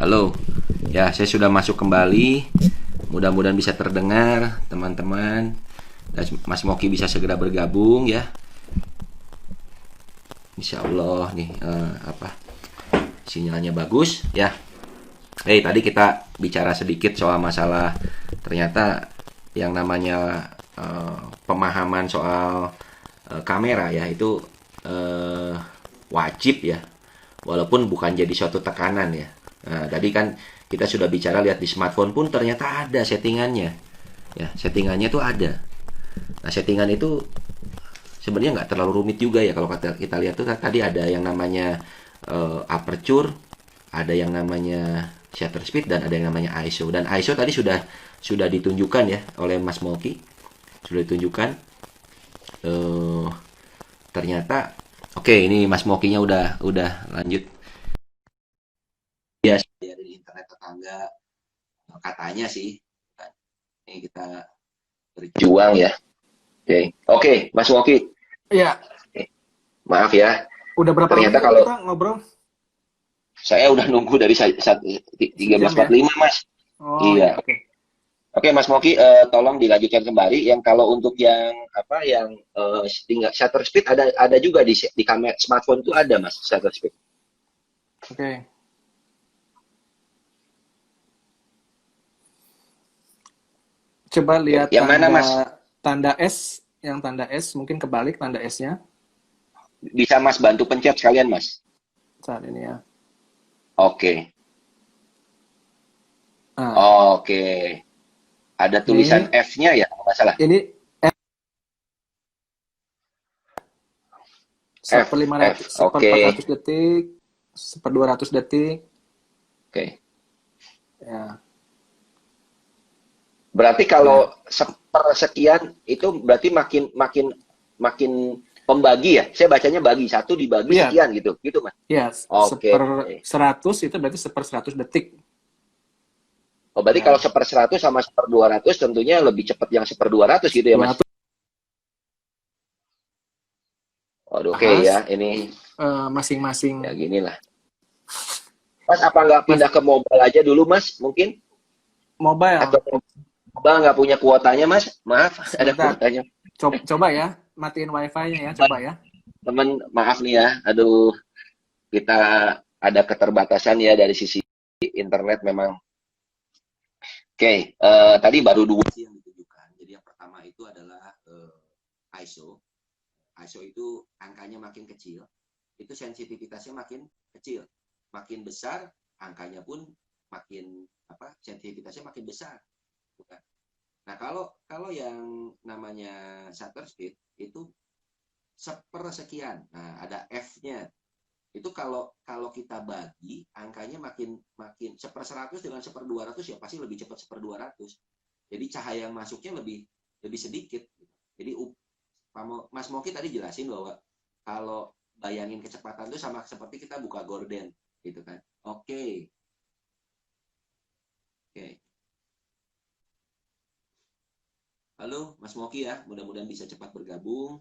Halo. Ya, saya sudah masuk kembali. Mudah-mudahan bisa terdengar, teman-teman. Dan Mas Moki bisa segera bergabung ya. Insya Allah nih sinyalnya bagus ya. Tadi kita bicara sedikit soal masalah ternyata yang namanya pemahaman soal kamera ya itu eh, wajib ya, walaupun bukan jadi suatu tekanan ya. Nah, tadi kan kita sudah bicara lihat di smartphone pun ternyata ada settingannya. Ya, settingannya tuh ada. Nah, settingan itu sebenarnya nggak terlalu rumit juga ya kalau kita lihat tuh tadi ada yang namanya aperture, ada yang namanya shutter speed dan ada yang namanya ISO. Dan ISO tadi sudah ditunjukkan ya oleh Mas Moki. Sudah ditunjukkan eh ternyata oke, ini Mas Mokinya udah lanjut ya dari internet tetangga katanya sih. Ini kita berjuang ya. Oke, Mas Moki. Iya, Maaf ya. udah berapa lama Ternyata nih kalau kita ngobrol? saya udah nunggu dari Sejam ya? 13.45 Mas. Oh Iya. ya, oke. Oke, Mas Moki, tolong dilanjutkan kembali. Yang kalau untuk yang apa, yang tinggal shutter speed ada juga di kamera smartphone itu ada, Mas, shutter speed. Oke. Coba Oke, lihat yang mana, tanda Mas? tanda S, yang tanda S mungkin kebalik tanda S-nya Bisa Mas bantu pencet sekalian, Mas. saat ini ya. Oke, Nah, oke. Ada tulisan ini F-nya ya, kalau nggak salah. ini F, seper lima F. ratus, seper empat Oke, ratus detik, seper 200 detik, oke. ya, Berarti ya, kalau sepersekian itu berarti makin makin makin pembagi ya. Saya bacanya bagi satu dibagi iya, sekian gitu, gitu, Mas. iya, Oke. seper 100 itu berarti seper 100 detik, Oh, berarti kalau ya, 1/100 sama 1/200 tentunya lebih cepat yang 1/200 gitu ya, Mas? 200 Waduh, oke bahas ya, ini ya masing-masing. gini lah. Mas, apa nggak Mas, pindah ke mobile aja dulu, Mas? Mungkin? Atau mobile, mobile nggak punya kuotanya, Mas? Maaf, ada sebentar. kuotanya. Coba ya, matiin wifi-nya ya, coba ya. Temen, maaf nih ya. Aduh, kita ada keterbatasan ya dari sisi internet memang. Oke, tadi baru dua sih yang ditunjukkan. Jadi yang pertama itu adalah ISO. ISO itu angkanya makin kecil, itu sensitivitasnya makin kecil. Makin besar, angkanya pun makin apa? Sensitivitasnya makin besar. Bukan? Nah, kalau kalau yang namanya shutter speed itu sepersekian. Nah, ada F-nya. Itu kalau kalau kita bagi angkanya makin makin 1/100 dengan 1/200 ya pasti lebih cepat 1/200. Jadi cahaya yang masuknya lebih lebih sedikit. Jadi Mas Moki tadi jelasin bahwa kalau bayangin kecepatan itu sama seperti kita buka gorden gitu kan. Oke. Oke. Halo Mas Moki ya, mudah-mudahan bisa cepat bergabung.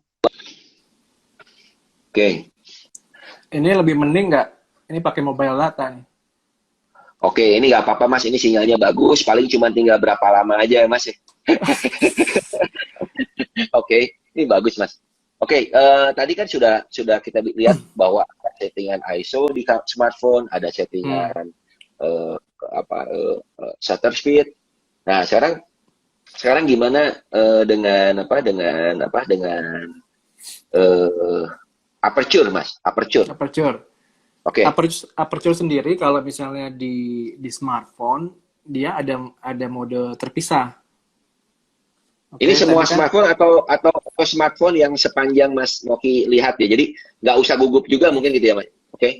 Oke. Ini lebih mending nggak? Ini pakai mobile data nih. Oke, ini nggak apa-apa Mas, ini sinyalnya bagus, paling cuma tinggal berapa lama aja ya Mas ya. Oke, ini bagus Mas. Oke, tadi kan sudah kita lihat bahwa ada settingan ISO di smartphone, ada Hmm. settingan shutter speed. Nah, sekarang sekarang gimana dengan eh, aperture, Mas? Aperture. Aperture. Oke. Aperture sendiri kalau misalnya di smartphone dia ada mode terpisah. Ini Oke, semua tadi kan smartphone atau smartphone yang sepanjang Mas Moki lihat ya. Jadi nggak usah gugup juga mungkin gitu ya, Mas. Oke.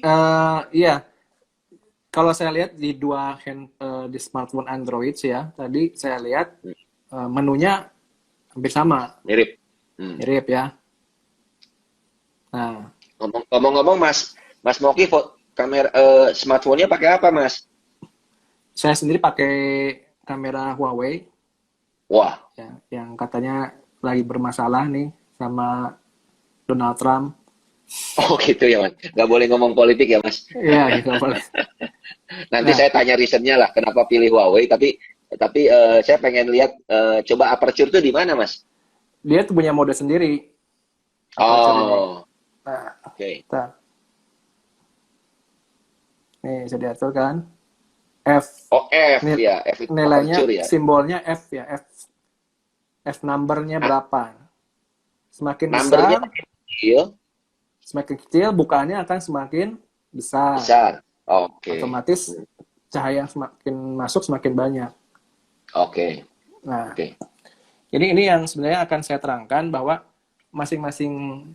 iya, kalau saya lihat di di smartphone Android sih ya, tadi saya lihat menunya hampir sama, Mirip. Hmm. mirip ya. Nah, Ngomong-ngomong Mas, Mas Moki kamera smartphone-nya pakai apa, Mas? saya sendiri pakai kamera Huawei Wah, ya, yang katanya lagi bermasalah nih sama Donald Trump. Oh gitu ya Mas. Nggak boleh ngomong politik ya Mas. Iya, gitu boleh. Nanti Nah, saya tanya risetnya lah kenapa pilih Huawei. Tapi saya pengen lihat coba aperture tuh di mana Mas? dia tuh punya mode sendiri aperture ini. Oh, Nah, oke. kita nih bisa diatur kan. F Oh F nil- ya, F itu nilainya aperture ya. simbolnya F ya, F numbernya Nah, berapa. Semakin numbernya besar, kecil, semakin kecil bukaannya akan semakin besar. besar. Oke. Otomatis cahaya yang semakin masuk semakin banyak. Oke. Nah, Oke. jadi ini yang sebenarnya akan saya terangkan bahwa masing-masing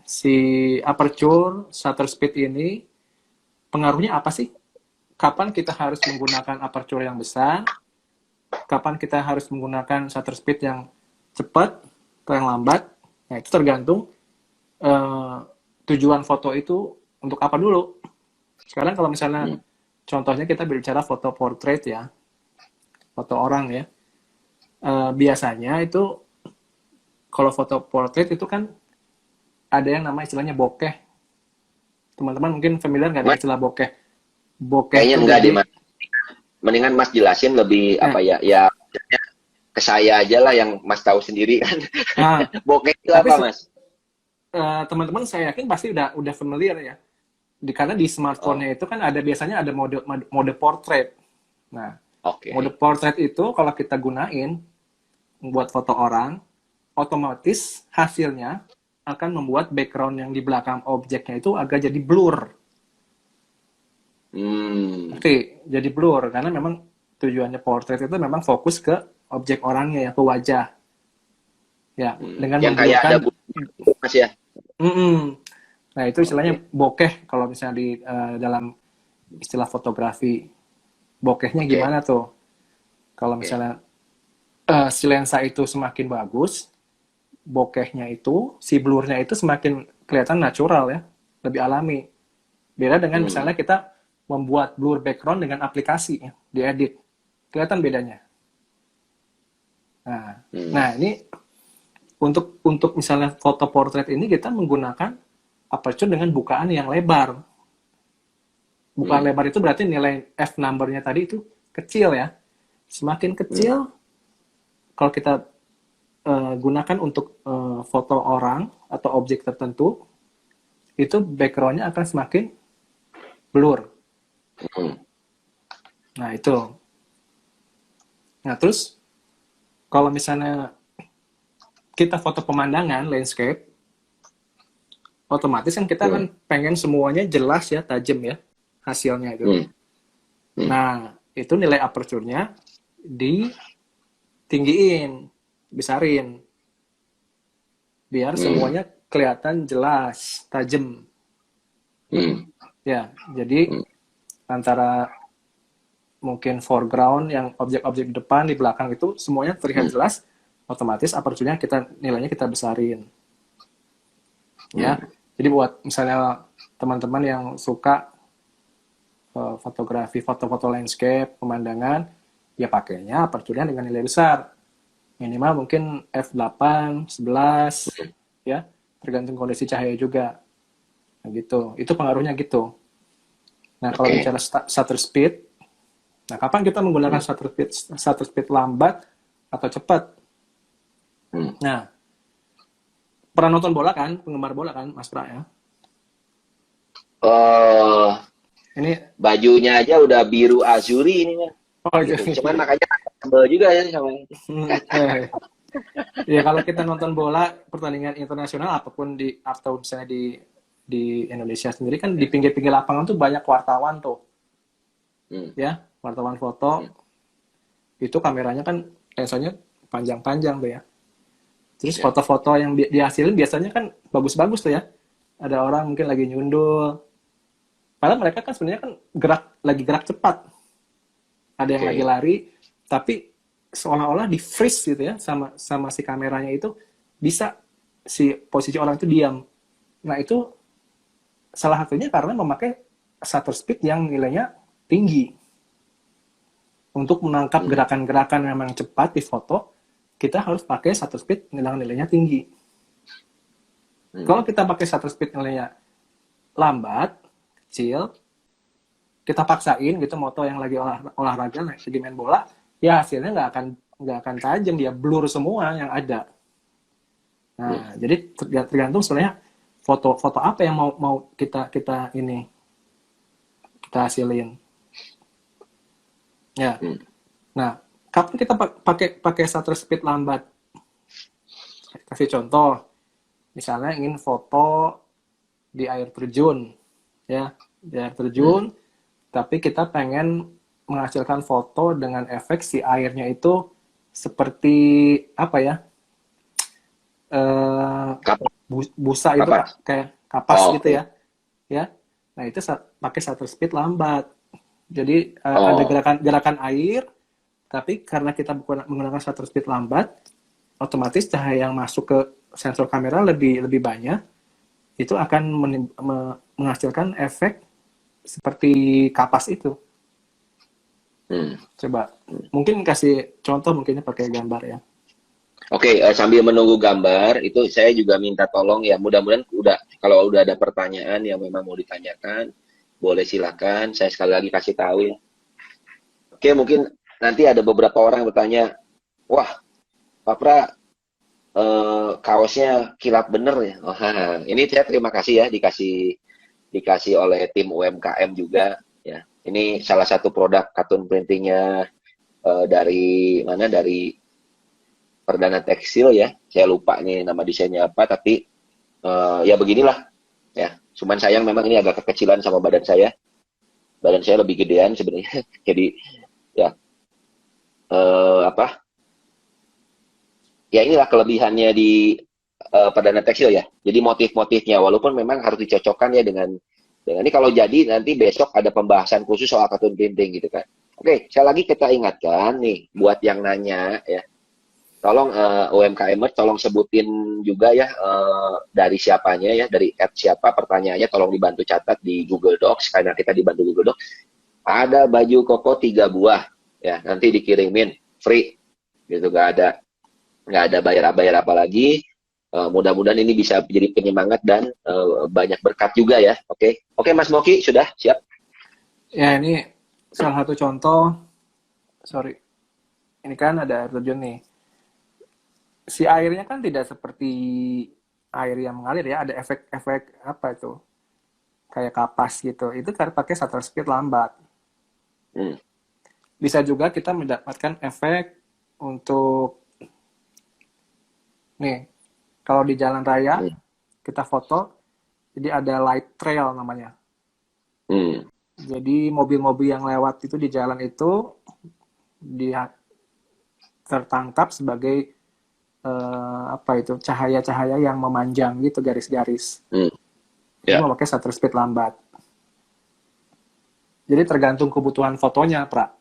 si aperture, shutter speed ini pengaruhnya apa sih? Kapan kita harus menggunakan aperture yang besar? Kapan kita harus menggunakan shutter speed yang cepat atau yang lambat? Nah, itu tergantung eh, tujuan foto itu untuk apa dulu. Sekarang kalau misalnya Hmm. contohnya kita berbicara foto portrait ya, foto orang ya. Biasanya itu kalau foto portrait itu kan ada yang nama istilahnya bokeh. Teman-teman mungkin familiar nggak dengan Mas, istilah bokeh? Bokeh kayaknya tuh enggak jadi, deh Mas. Mendingan Mas jelasin lebih nah, apa ya? Ya ke saya aja lah yang Mas tahu sendiri kan. ah, Bokeh itu tapi apa Mas? teman-teman saya yakin pasti udah familiar ya. Karena di Oh, smartphone-nya itu kan ada biasanya ada mode portrait. Nah, mode oke. portrait itu kalau kita gunain buat foto orang, otomatis hasilnya akan membuat background yang di belakang objeknya itu agak jadi blur. Hmm. Oke, jadi blur karena memang tujuannya portrait itu memang fokus ke objek orangnya ya, ke wajah. Ya, dengan Yang kayak ada memblurkan. bulu Mas ya. Mm-mm. Nah, itu istilahnya Oke. bokeh kalau misalnya di dalam istilah fotografi. Bokehnya Oke. gimana tuh? Kalau Oke. misalnya si lensa itu semakin bagus, bokehnya itu, si blurnya itu semakin kelihatan natural ya, lebih alami. Beda dengan Hmm. misalnya kita membuat blur background dengan aplikasi ya, diedit. Kelihatan bedanya. Nah, Hmm. nah ini untuk misalnya foto portrait ini kita menggunakan aperture dengan bukaan yang lebar. Bukaan Hmm. lebar itu berarti nilai f numbernya tadi itu kecil ya. Semakin Hmm. kecil kalau kita gunakan untuk foto orang atau objek tertentu, itu backgroundnya akan semakin blur. Hmm. Nah itu. Nah terus kalau misalnya kita foto pemandangan, landscape, otomatis kan kita Hmm. kan pengen semuanya jelas ya, tajam ya hasilnya itu. Hmm. Hmm. Nah itu nilai aperture-nya ditinggiin, besarin, biar Hmm. semuanya kelihatan jelas, tajam. Hmm. Ya, jadi Hmm. antara mungkin foreground yang objek-objek di depan, di belakang itu semuanya terlihat Hmm. jelas, otomatis aperture-nya nilainya kita besarin. Ya, Hmm. jadi buat misalnya teman-teman yang suka fotografi, foto-foto landscape, pemandangan, ya pakainya aperture-nya dengan nilai besar. Minimal mungkin f8, 11, ya, tergantung kondisi cahaya juga. Nah, gitu. Itu pengaruhnya gitu. Nah, kalau Oke. bicara shutter speed, nah kapan kita menggunakan Hmm. shutter speed lambat atau cepat? Hmm. Nah, pernah nonton bola kan, penggemar bola kan, Mas Pra ya? Oh, Ini, bajunya aja udah biru azuri ini Mas. oh Gitu. jadi, Cuman makanya tebel juga ya sama itu. ya kalau kita nonton bola pertandingan internasional apapun atau misalnya di Indonesia sendiri kan di pinggir-pinggir lapangan tuh banyak wartawan tuh, Hmm. ya, wartawan Hmm. foto itu kameranya kan lensanya panjang-panjang tuh ya. Terus Ya. foto-foto yang dihasilin biasanya kan bagus-bagus tuh ya. Ada orang mungkin lagi nyundul. Padahal mereka kan sebenarnya kan lagi gerak cepat. Ada yang lagi Oke. lari, tapi seolah-olah di freeze gitu ya sama sama si kameranya itu bisa si posisi orang itu diam. Nah itu salah satunya karena memakai shutter speed yang nilainya tinggi. Untuk menangkap Hmm. gerakan-gerakan yang memang cepat di foto, kita harus pakai shutter speed nilainya tinggi. Hmm. Kalau kita pakai shutter speed nilainya lambat, kecil, kita paksain gitu moto yang lagi olahraga, lagi main bola, ya hasilnya nggak akan tajam, dia blur semua yang ada. Nah, jadi tergantung sebenarnya foto apa yang mau kita kita hasilin. Ya. Nah, kapan kita pakai shutter speed lambat? Kasih contoh, misalnya ingin foto di air terjun, ya, di air terjun, tapi kita pengen menghasilkan foto dengan efek si airnya itu seperti apa ya? Busa itu kayak kapas gitu ya. Ya. Nah, itu pakai shutter speed lambat. Jadi ada gerakan air, tapi karena kita menggunakan shutter speed lambat, otomatis cahaya yang masuk ke sensor kamera lebih banyak, itu akan menghasilkan efek seperti kapas itu. Coba, mungkin kasih contoh mungkinnya pakai gambar ya. Oke, sambil menunggu gambar, itu saya juga minta tolong ya, mudah-mudahan kalau udah ada pertanyaan yang memang mau ditanyakan, boleh silakan, saya sekali lagi kasih tahu ya. Oke, mungkin nanti ada beberapa orang yang bertanya, wah, Pak Pra, kaosnya kilap bener ya. Oh, ini saya terima kasih ya, dikasih oleh tim UMKM juga ya. Ini salah satu produk kartun printingnya dari mana, dari Perdana Tekstil ya, saya lupa nih nama desainnya apa, tapi ya beginilah ya. Cuman sayang memang ini agak kekecilan sama badan saya lebih gedean sebenarnya. Jadi ya ya inilah kelebihannya di Perdana Tekstil ya. Jadi motif-motifnya walaupun memang harus dicocokkan ya dengan ini, kalau jadi nanti besok ada pembahasan khusus soal kartun printing gitu kan. Oke, saya lagi kita ingatkan nih buat yang nanya ya. Tolong UMKMers tolong sebutin juga ya dari siapanya ya, dari siapa pertanyaannya, tolong dibantu catat di Google Docs karena kita dibantu Google Docs. Ada baju koko 3 buah ya, nanti dikirimin free gitu, nggak ada bayar apa lagi. Mudah-mudahan ini bisa menjadi penyemangat dan banyak berkat juga ya. Oke, Mas Moki sudah siap? Ya, ini salah satu contoh. Sorry, ini kan ada air terjun nih. Si airnya kan tidak seperti air yang mengalir ya, ada efek-efek apa itu, kayak kapas gitu. Itu kan pakai shutter speed lambat. Bisa juga kita mendapatkan efek untuk nih, kalau di jalan raya kita foto, jadi ada light trail namanya. Jadi mobil-mobil yang lewat itu di jalan itu dia tertangkap sebagai apa itu, cahaya-cahaya yang memanjang gitu, garis-garis. Itu memakai shutter speed lambat. Jadi tergantung kebutuhan fotonya, Pra.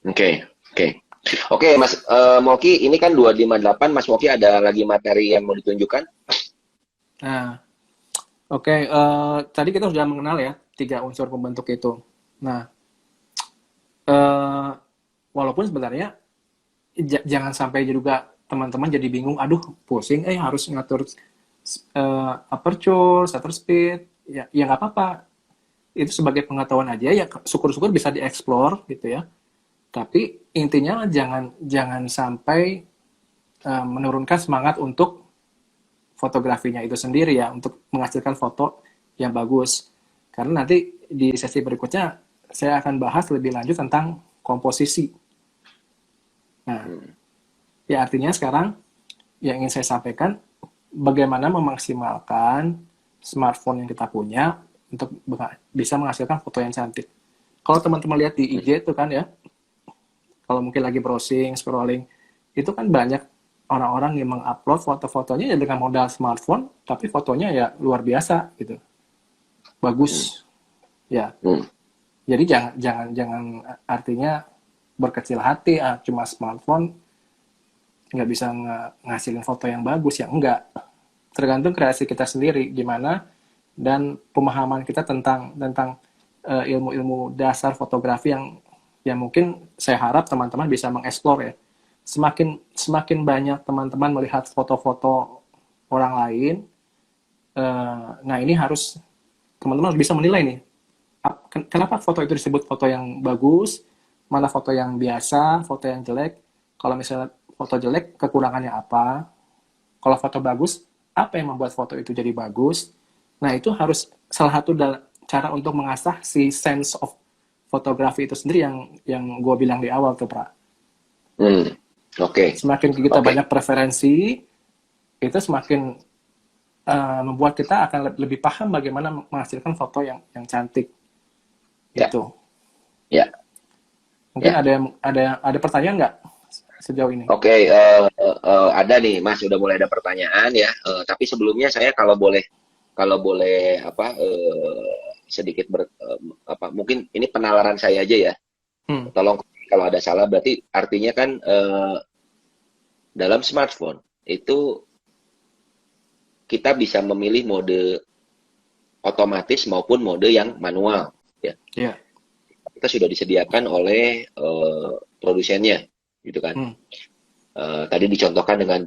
Oke, Mas Moki, ini kan 258, Mas Moki ada lagi materi yang mau ditunjukkan? Nah, oke, tadi kita sudah mengenal ya 3 unsur pembentuk itu. Nah, walaupun sebenarnya jangan sampai juga teman-teman jadi bingung, aduh pusing, harus ngatur aperture, shutter speed, ya nggak apa-apa. Itu sebagai pengetahuan aja ya, syukur-syukur bisa dieksplor gitu ya. Tapi intinya jangan sampai menurunkan semangat untuk fotografinya itu sendiri ya, untuk menghasilkan foto yang bagus. Karena nanti di sesi berikutnya saya akan bahas lebih lanjut tentang komposisi. Nah, ya artinya sekarang yang ingin saya sampaikan, bagaimana memaksimalkan smartphone yang kita punya untuk bisa menghasilkan foto yang cantik. Kalau teman-teman lihat di IG itu kan ya, kalau mungkin lagi browsing, scrolling, itu kan banyak orang-orang yang mengupload foto-fotonya ya dengan modal smartphone, tapi fotonya ya luar biasa gitu, bagus, ya. Jadi jangan artinya berkecil hati, cuma smartphone nggak bisa ngasilin foto yang bagus, ya enggak. Tergantung kreasi kita sendiri gimana, dan pemahaman kita tentang ilmu-ilmu dasar fotografi yang mungkin saya harap teman-teman bisa mengeksplor ya. Semakin banyak teman-teman melihat foto-foto orang lain, nah ini harus teman-teman bisa menilai nih, kenapa foto itu disebut foto yang bagus, mana foto yang biasa, foto yang jelek. Kalau misalnya foto jelek, kekurangannya apa? Kalau foto bagus, apa yang membuat foto itu jadi bagus? Nah, itu harus salah satu cara untuk mengasah si sense of fotografi itu sendiri yang gue bilang di awal tuh, Pra. Oke. Semakin kita banyak preferensi, itu semakin membuat kita akan lebih paham bagaimana menghasilkan foto yang cantik. Gitu. Ya. Mungkin ada pertanyaan nggak sejauh ini? Oke, ada nih, Mas. Udah mulai ada pertanyaan ya. Tapi sebelumnya saya kalau boleh sedikit mungkin ini penalaran saya aja ya. Tolong kalau ada salah, berarti artinya kan dalam smartphone itu kita bisa memilih mode otomatis maupun mode yang manual ya. Yeah. Kita sudah disediakan oleh produsennya gitu kan. Tadi dicontohkan dengan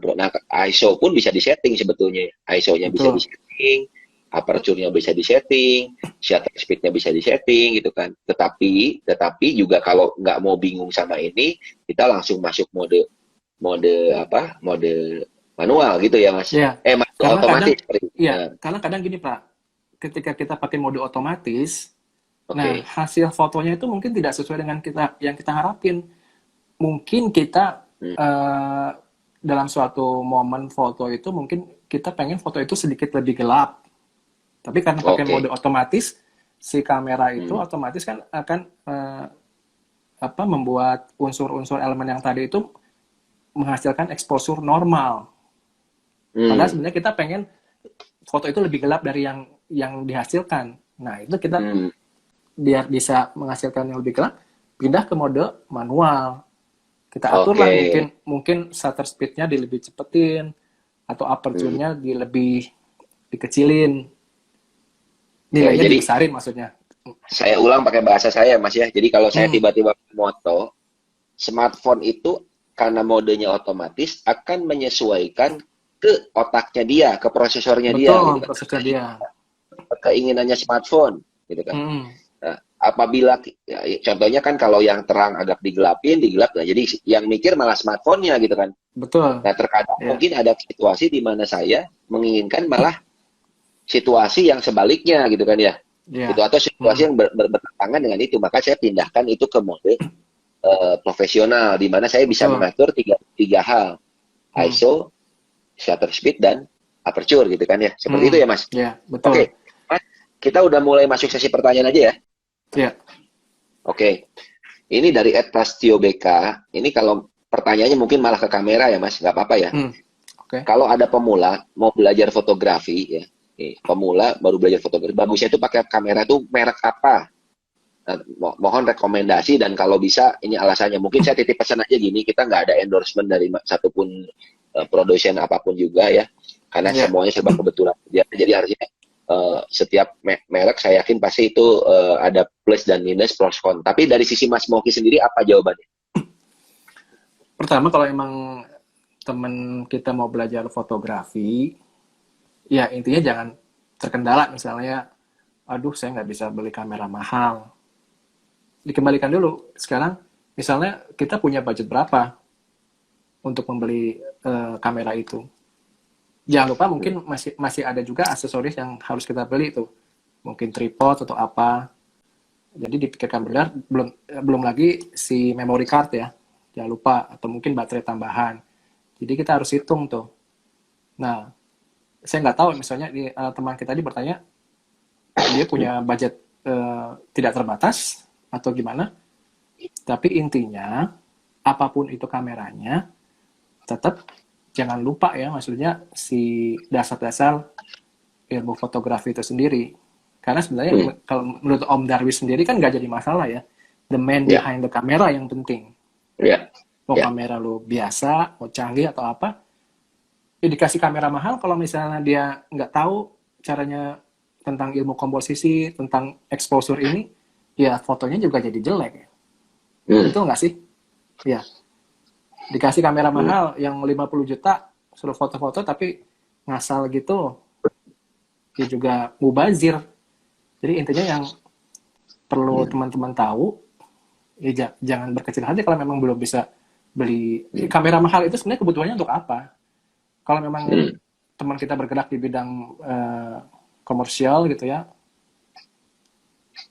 ISO pun bisa disetting sebetulnya. ISO-nya bisa disetting, aperture-nya bisa disetting, shutter speed-nya bisa disetting gitu kan. Tetapi juga kalau nggak mau bingung sama ini, kita langsung masuk mode manual gitu ya, Mas. Yeah. Manual otomatis. Karena kadang gini, Pak. Ketika kita pakai mode otomatis, nah hasil fotonya itu mungkin tidak sesuai dengan yang kita harapin. Mungkin kita dalam suatu momen foto itu mungkin kita pengen foto itu sedikit lebih gelap. Tapi karena pakai mode otomatis, si kamera itu otomatis kan akan membuat unsur-unsur elemen yang tadi itu menghasilkan exposure normal. Padahal sebenarnya kita pengen foto itu lebih gelap dari yang dihasilkan. Nah, itu kita biar bisa menghasilkan yang lebih gelap, pindah ke mode manual. Kita atur lah mungkin shutter speed-nya lebih cepetin atau aperture-nya lebih dikecilin. Nilainya dibesarin maksudnya. Saya ulang pakai bahasa saya, Mas ya. Jadi kalau saya tiba-tiba moto, smartphone itu karena modenya otomatis akan menyesuaikan ke otaknya dia, ke prosesornya dia. Betul, gitu prosesornya dia. Keinginannya smartphone, gitu kan. Nah, apabila contohnya kan kalau yang terang agak digelap. Nah, jadi yang mikir malah smartphone-nya gitu kan. Betul. Nah, terkadang mungkin ada situasi di mana saya menginginkan malah situasi yang sebaliknya gitu kan ya. Gitu, atau situasi yang bertentangan dengan itu, maka saya pindahkan itu ke mode profesional di mana saya bisa mengatur tiga hal. ISO, shutter speed, dan aperture gitu kan ya. Seperti itu ya, Mas? Iya, betul. Oke. Kita udah mulai masuk sesi pertanyaan aja ya. Iya. Oke. Ini dari Ed Prastio BK. Ini kalau pertanyaannya mungkin malah ke kamera ya, Mas. Nggak apa-apa ya. Kalau ada pemula mau belajar fotografi ya. Pemula baru belajar fotografi. Bagusnya itu pakai kamera itu merek apa? Nah, mohon rekomendasi, dan kalau bisa ini alasannya. Mungkin saya titip pesan aja gini, kita nggak ada endorsement dari satupun produsen apapun juga ya. Karena semuanya serba kebetulan. Jadi harusnya setiap merek saya yakin pasti itu ada plus dan minus, pros con. Tapi dari sisi Mas Moki sendiri apa jawabannya? Pertama, kalau emang temen kita mau belajar fotografi, ya intinya jangan terkendala misalnya, aduh saya nggak bisa beli kamera mahal. Dikembalikan dulu. Sekarang misalnya kita punya budget berapa untuk membeli kamera itu. Jangan lupa mungkin masih ada juga aksesoris yang harus kita beli tuh. Mungkin tripod atau apa. Jadi dipikirkan benar, belum lagi si memory card ya. Jangan lupa, atau mungkin baterai tambahan. Jadi kita harus hitung tuh. Nah, saya nggak tahu misalnya teman kita tadi bertanya, dia punya budget tidak terbatas atau gimana. Tapi intinya, apapun itu kameranya, tetap jangan lupa ya, maksudnya si dasar-dasar ilmu fotografi itu sendiri. Karena sebenarnya kalau menurut Om Darwis sendiri kan nggak jadi masalah ya. The man behind the camera yang penting. Mau kamera lu biasa, mau canggih atau apa, ya dikasih kamera mahal kalau misalnya dia nggak tahu caranya tentang ilmu komposisi, tentang exposure ini, ya fotonya juga jadi jelek. Betul nggak sih? Ya. Dikasih kamera mahal yang 50 juta, suruh foto-foto tapi ngasal gitu, dia juga mubazir. Jadi intinya yang perlu teman-teman tahu, ya jangan berkecil hati kalau memang belum bisa beli kamera mahal itu sebenarnya kebutuhannya untuk apa? Kalau memang teman kita bergerak di bidang komersial gitu ya,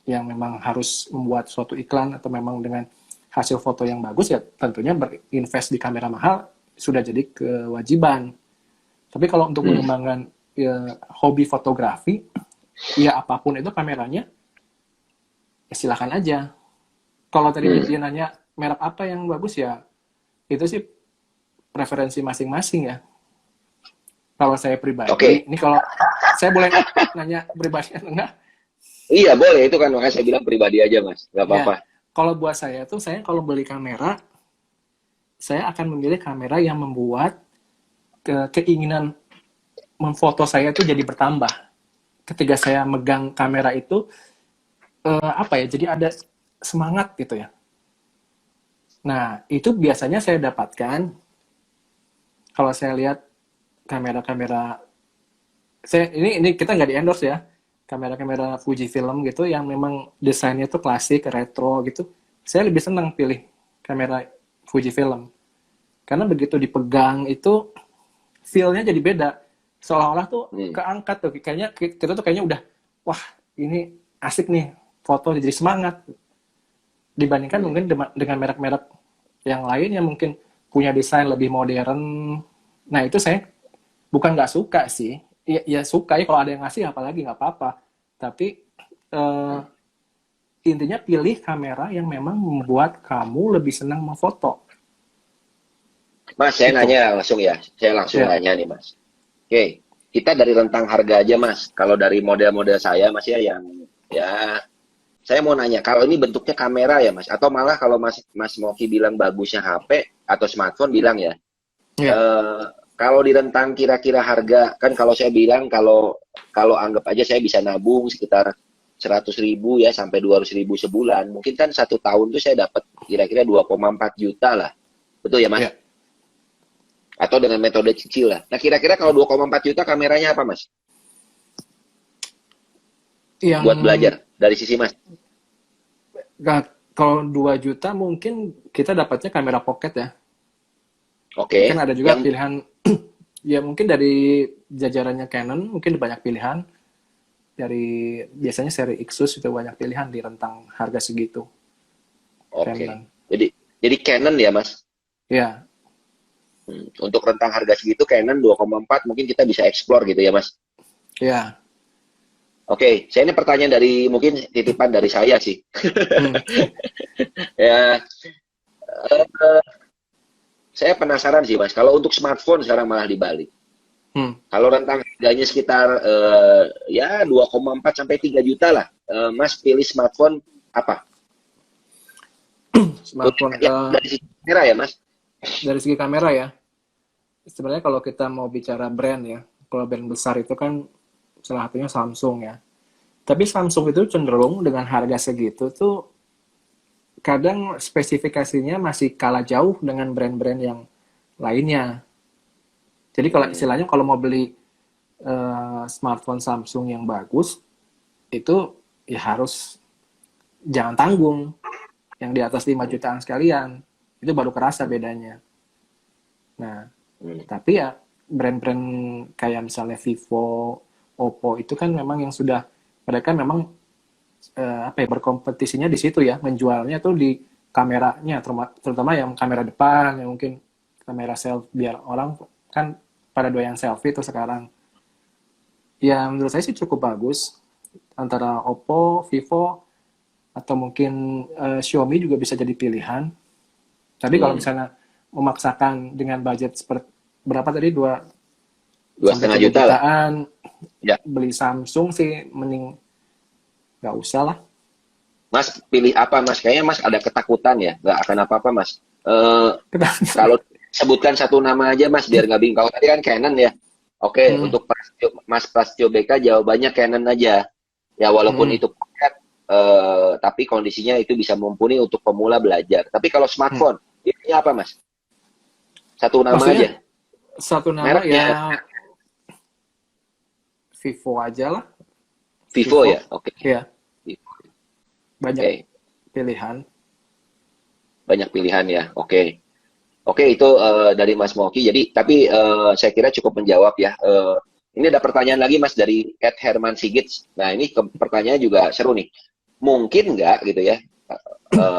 yang memang harus membuat suatu iklan atau memang dengan hasil foto yang bagus ya tentunya berinvest di kamera mahal sudah jadi kewajiban. Tapi kalau untuk mengembangkan ya, hobi fotografi, ya apapun itu kameranya, ya silakan aja. Kalau tadi dia nanya merek apa yang bagus ya, itu sih preferensi masing-masing ya. Kalau saya pribadi, ini kalau saya boleh nanya pribadi atau enggak? Iya boleh, itu kan makanya saya bilang pribadi aja mas, nggak apa-apa. Ya, kalau buat saya tuh, saya kalau beli kamera, saya akan memilih kamera yang membuat keinginan memfoto saya itu jadi bertambah. Ketika saya megang kamera itu, apa ya, jadi ada semangat gitu ya. Nah, itu biasanya saya dapatkan kalau saya lihat kamera-kamera, ini kita nggak di endorse ya, kamera-kamera Fujifilm gitu yang memang desainnya tuh klasik, retro gitu. Saya lebih senang pilih kamera Fujifilm. Karena begitu dipegang itu feel-nya jadi beda. Seolah-olah tuh keangkat tuh. Kayaknya kita tuh kayaknya udah, wah ini asik nih, foto jadi semangat. Dibandingkan mungkin dengan merek-merek yang lain yang mungkin punya desain lebih modern. Nah itu saya bukan nggak suka sih. Ya suka ya kalau ada yang ngasih apalagi nggak apa-apa. Tapi intinya pilih kamera yang memang membuat kamu lebih senang memfoto. Mas, saya nanya langsung ya. Saya langsung nanya nih mas. Oke, kita dari rentang harga aja mas. Kalau dari model-model saya mas ya yang ya saya mau nanya, kalau ini bentuknya kamera ya mas, atau malah kalau Mas Moki bilang bagusnya HP atau smartphone bilang ya. Kalau di rentang kira-kira harga, kan kalau saya bilang kalau anggap aja saya bisa nabung sekitar 100.000 ya sampai 200.000 sebulan, mungkin kan 1 tahun tuh saya dapat kira-kira 2,4 juta lah, betul ya mas? Atau dengan metode cicil lah. Nah kira-kira kalau 2,4 juta kameranya apa mas? Buat belajar dari sisi mas. Kalau 2 juta mungkin kita dapatnya kamera pocket ya. Oke. Kan ada juga pilihan ya mungkin dari jajarannya Canon mungkin banyak pilihan. Dari biasanya seri Xus itu banyak pilihan di rentang harga segitu. Oke. Jadi Canon ya mas? Ya. Untuk rentang harga segitu Canon 2,4 mungkin kita bisa explore gitu ya mas? Ya. Oke, saya ini pertanyaan dari mungkin titipan dari saya sih. Ya, saya penasaran sih mas. Kalau untuk smartphone sekarang malah dibalik. Kalau rentang harganya sekitar ya 2,4 sampai 3 juta lah, mas pilih smartphone apa? Smartphone dari segi kamera ya mas? Dari segi kamera ya. Sebenarnya kalau kita mau bicara brand ya, kalau brand besar itu kan salah satunya Samsung ya. Tapi Samsung itu cenderung dengan harga segitu tuh kadang spesifikasinya masih kalah jauh dengan brand-brand yang lainnya. Jadi kalau istilahnya kalau mau beli smartphone Samsung yang bagus, itu ya harus jangan tanggung. Yang di atas 5 jutaan sekalian. Itu baru kerasa bedanya. Nah, tapi ya brand-brand kayak misalnya Vivo, Oppo itu kan memang yang sudah mereka memang berkompetisinya di situ ya, menjualnya tuh di kameranya, terutama yang kamera depan, yang mungkin kamera selfie, biar orang kan pada doyan selfie tuh sekarang. Ya menurut saya sih cukup bagus antara Oppo, Vivo, atau mungkin Xiaomi juga bisa jadi pilihan. Tapi kalau misalnya memaksakan dengan budget seperti berapa tadi 2,5 jutaan ya. Beli Samsung sih mending nggak usah lah. Mas pilih apa mas? Kayaknya mas ada ketakutan ya, nggak akan apa-apa mas. Kalau sebutkan satu nama aja mas biar nggak bingung. Kalau tadi kan Canon ya. Oke, untuk Mas Prastio BK jawabannya Canon aja. Ya walaupun itu pocket, tapi kondisinya itu bisa mumpuni untuk pemula belajar. Tapi kalau smartphone, ini apa mas? Satu nama maksudnya, aja. Satu nama mereknya ya Vivo aja lah. Vivo Vivo. ya, oke. Ya, Vivo. banyak Oke, pilihan. banyak pilihan ya, oke. Oke, itu dari Mas Moki. Jadi, tapi saya kira cukup menjawab ya. Ini ada pertanyaan lagi Mas dari Ed Herman Sigit. Nah, ini pertanyaan juga seru nih. Mungkin nggak gitu ya,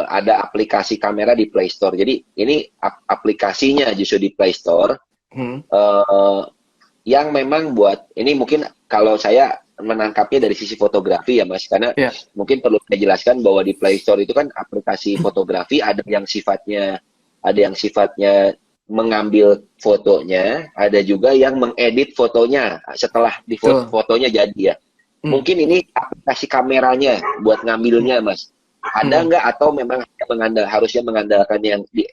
ada aplikasi kamera di Play Store. Jadi, ini aplikasinya justru di Play Store Hmm. eh, yang memang buat, ini mungkin kalau saya menangkapnya dari sisi fotografi ya Mas, karena Ya, mungkin perlu saya jelaskan bahwa di Play Store itu kan aplikasi fotografi ada yang sifatnya mengambil fotonya, ada juga yang mengedit fotonya setelah di betul. fotonya jadi ya. Hmm. Mungkin ini aplikasi kameranya buat Hmm. ngambilnya Mas. Ada Hmm. nggak atau memang harusnya mengandalkan yang di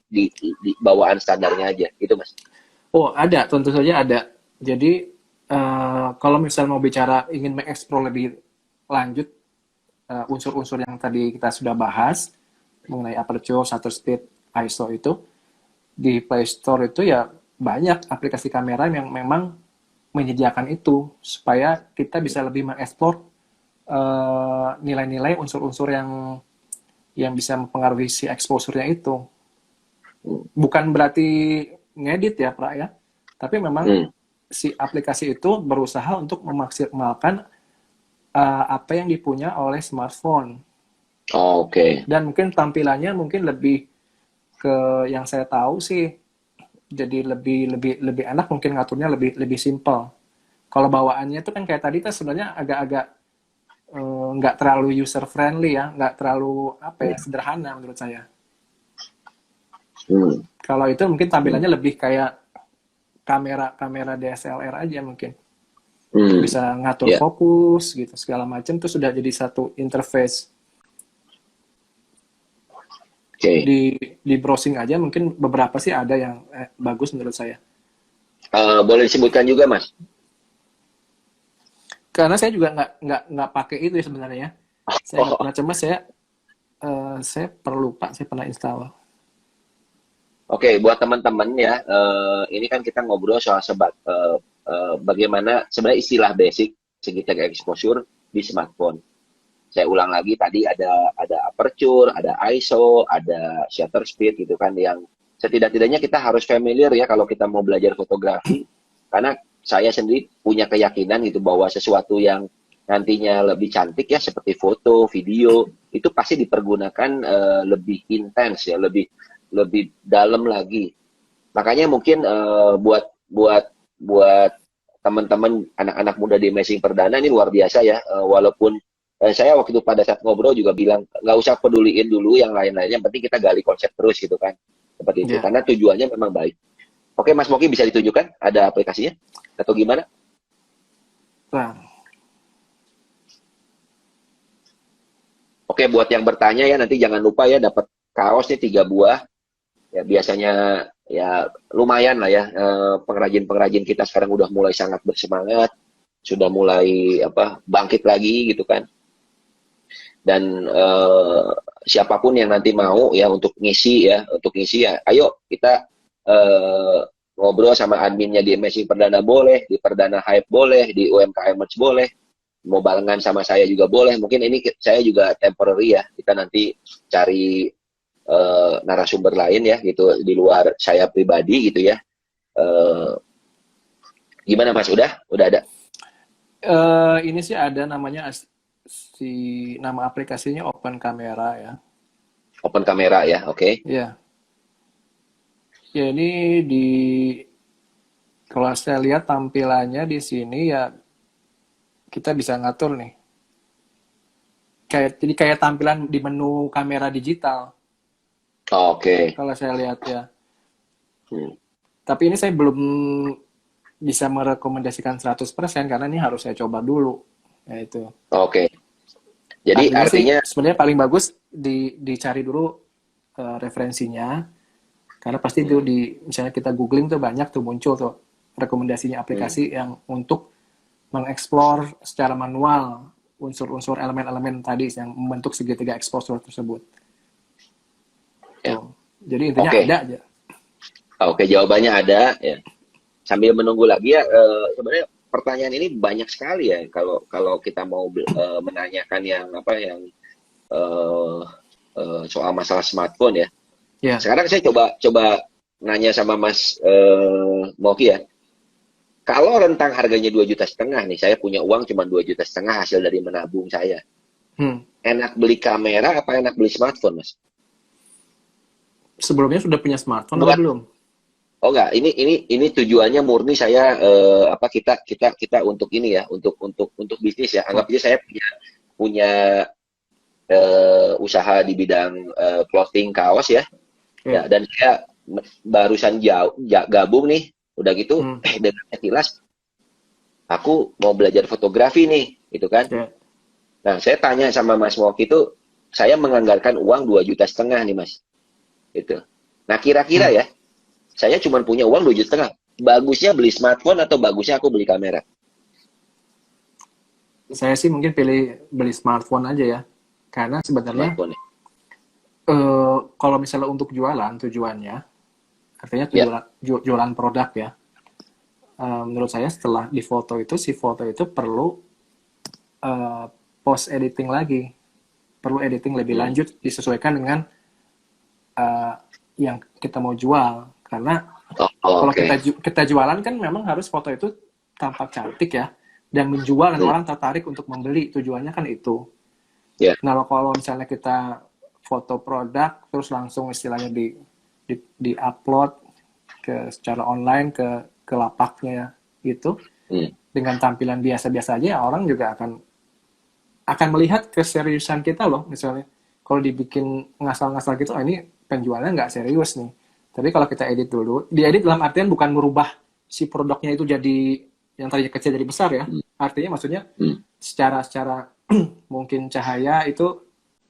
bawaan standarnya aja gitu Mas? Oh, ada, tentu saja ada. Jadi, kalau misalnya mau bicara ingin mengeksplor lebih lanjut unsur-unsur yang tadi kita sudah bahas mengenai aperture, shutter speed, ISO itu, di Play Store itu ya banyak aplikasi kamera yang memang menyediakan itu supaya kita bisa lebih mengeksplor nilai-nilai unsur-unsur yang bisa mempengaruhi si exposure-nya itu. Hmm. Bukan berarti ngedit ya, Pra ya. Tapi memang Hmm. si aplikasi itu berusaha untuk memaksimalkan apa yang dipunya oleh smartphone. Oh, oke. Dan mungkin tampilannya mungkin lebih ke yang saya tahu sih jadi lebih lebih lebih enak, mungkin ngaturnya lebih lebih simple. Kalau bawaannya itu kan kayak tadi kan sebenarnya agak-agak nggak terlalu user friendly ya, nggak terlalu apa ya, sederhana menurut saya. Hmm. Kalau itu mungkin Hmm. tampilannya lebih kayak kamera DSLR aja mungkin. Hmm. Bisa ngatur Ya, fokus gitu segala macam tuh sudah jadi satu interface. oke. Di browsing aja mungkin beberapa sih ada yang bagus menurut saya. Boleh disebutkan juga, Mas? Karena saya juga nggak pakai itu ya sebenarnya. Saya nggak Oh, pernah cemas, saya perlu Pak, saya pernah install. oke. Buat teman-teman ya, ini kan kita ngobrol soal bagaimana sebenarnya istilah basic segitiga exposure di smartphone. Saya ulang lagi tadi ada aperture, ada ISO, ada shutter speed gitu kan yang setidak-tidaknya kita harus familiar ya kalau kita mau belajar fotografi karena saya sendiri punya keyakinan gitu bahwa sesuatu yang nantinya lebih cantik ya seperti foto, video itu pasti dipergunakan lebih intens ya, lebih lebih dalam lagi. Makanya mungkin buat buat buat teman-teman anak-anak muda di Amazing Perdana ini luar biasa ya. Walaupun saya waktu itu pada saat ngobrol juga bilang nggak usah peduliin dulu yang lain-lainnya, yang penting kita gali konsep terus gitu kan. Seperti itu. Ya, Karena tujuannya memang baik. Oke, Mas Moki bisa ditunjukkan ada aplikasinya atau gimana? nah, Oke, buat yang bertanya ya nanti jangan lupa ya dapat kaos nih 3 buah. Ya biasanya ya lumayan lah ya pengrajin-pengrajin kita sekarang udah mulai sangat bersemangat, sudah mulai apa bangkit lagi gitu kan. Dan siapapun yang nanti mau ya untuk ngisi ya, ayo kita eh, ngobrol sama adminnya di Amazing Perdana boleh, di Perdana Hype boleh, di UMKM Merch boleh, mau barengan sama saya juga boleh. Mungkin ini saya juga temporary ya, kita nanti cari narasumber lain ya gitu di luar saya pribadi gitu ya. Eh, Gimana Mas? Udah ada ini sih ada namanya si nama aplikasinya Open Camera ya. open kamera ya, oke. Ya, ya ini di kalau saya lihat tampilannya di sini ya kita bisa ngatur nih. Jadi kayak tampilan di menu kamera digital Oke. kalau saya lihat ya. Hmm. Tapi ini saya belum bisa merekomendasikan 100% karena ini harus saya coba dulu. Ya itu. Oke. Jadi Artinya sih artinya sebenarnya paling bagus dicari dulu referensinya karena pasti itu misalnya kita googling tuh banyak tuh muncul tuh rekomendasinya hmm, aplikasi yang untuk mengeksplor secara manual unsur-unsur elemen-elemen tadi yang membentuk segitiga exposure tersebut. ya. Tuh. Jadi intinya Oke. ada aja. Oke, jawabannya ada ya. Sambil menunggu lagi ya sebenarnya pertanyaan ini banyak sekali ya kalau kita mau menanyakan yang apa yang eh, soal masalah smartphone ya. Ya, Sekarang saya coba nanya sama Mas Moki ya. Kalau rentang harganya 2,5 juta nih, saya punya uang cuma 2,5 juta hasil dari menabung saya. hmm. Enak beli kamera apa enak beli smartphone, Mas? Sebelumnya sudah punya smartphone apa Buat belum? Oh enggak, ini tujuannya murni saya apa kita untuk ini ya, untuk bisnis ya. Anggap Oh, aja saya punya usaha di bidang clothing kaos ya. Ya, ya. dan saya barusan gabung nih, udah gitu Hmm. dengan sekilas aku mau belajar fotografi nih, gitu kan. Ya. Nah, saya tanya sama Mas Moki itu, saya menganggarkan uang 2,5 juta nih, Mas. Gitu. Nah, kira-kira Hmm. ya, saya cuma punya uang 2,5 juta. Bagusnya beli smartphone atau bagusnya aku beli kamera? Saya sih mungkin pilih beli smartphone aja ya. Karena sebenarnya Smartphone ya. kalau misalnya untuk jualan tujuannya, artinya Ya. jualan produk ya. Menurut saya setelah difoto itu, si foto itu perlu eh, post editing lagi, perlu editing lebih Hmm. lanjut disesuaikan dengan eh, yang kita mau jual. Karena Oh, kalau oke. kita jualan kan memang harus foto itu tampak cantik ya, dan menjual dan Hmm. orang tertarik untuk membeli. Tujuannya kan itu. Ya. Nah, kalau misalnya kita foto produk terus langsung istilahnya di upload secara online ke lapaknya itu Hmm. dengan tampilan biasa-biasa aja, orang juga akan melihat keseriusan kita loh. Misalnya kalau dibikin ngasal-ngasal gitu, ini penjualnya nggak serius nih. Tapi kalau kita edit dulu, diedit dalam artian bukan merubah si produknya itu jadi yang tadinya kecil jadi besar ya. Hmm. Artinya maksudnya Hmm. secara mungkin cahaya itu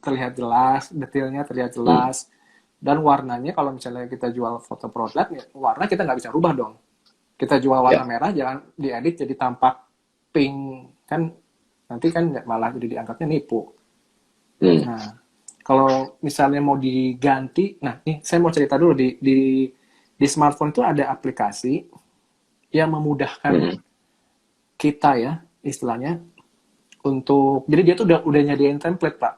terlihat jelas, detailnya terlihat Hmm. jelas, dan warnanya kalau misalnya kita jual foto produk, ya, warna kita nggak bisa rubah dong. Kita jual warna Ya. merah, jangan diedit jadi tampak pink, kan nanti kan malah jadi dianggapnya nipu. Hmm. Nah, kalau misalnya mau diganti, nah nih saya mau cerita dulu di smartphone itu ada aplikasi yang memudahkan Hmm. kita ya istilahnya untuk, jadi dia tuh udah nyediain template Pak.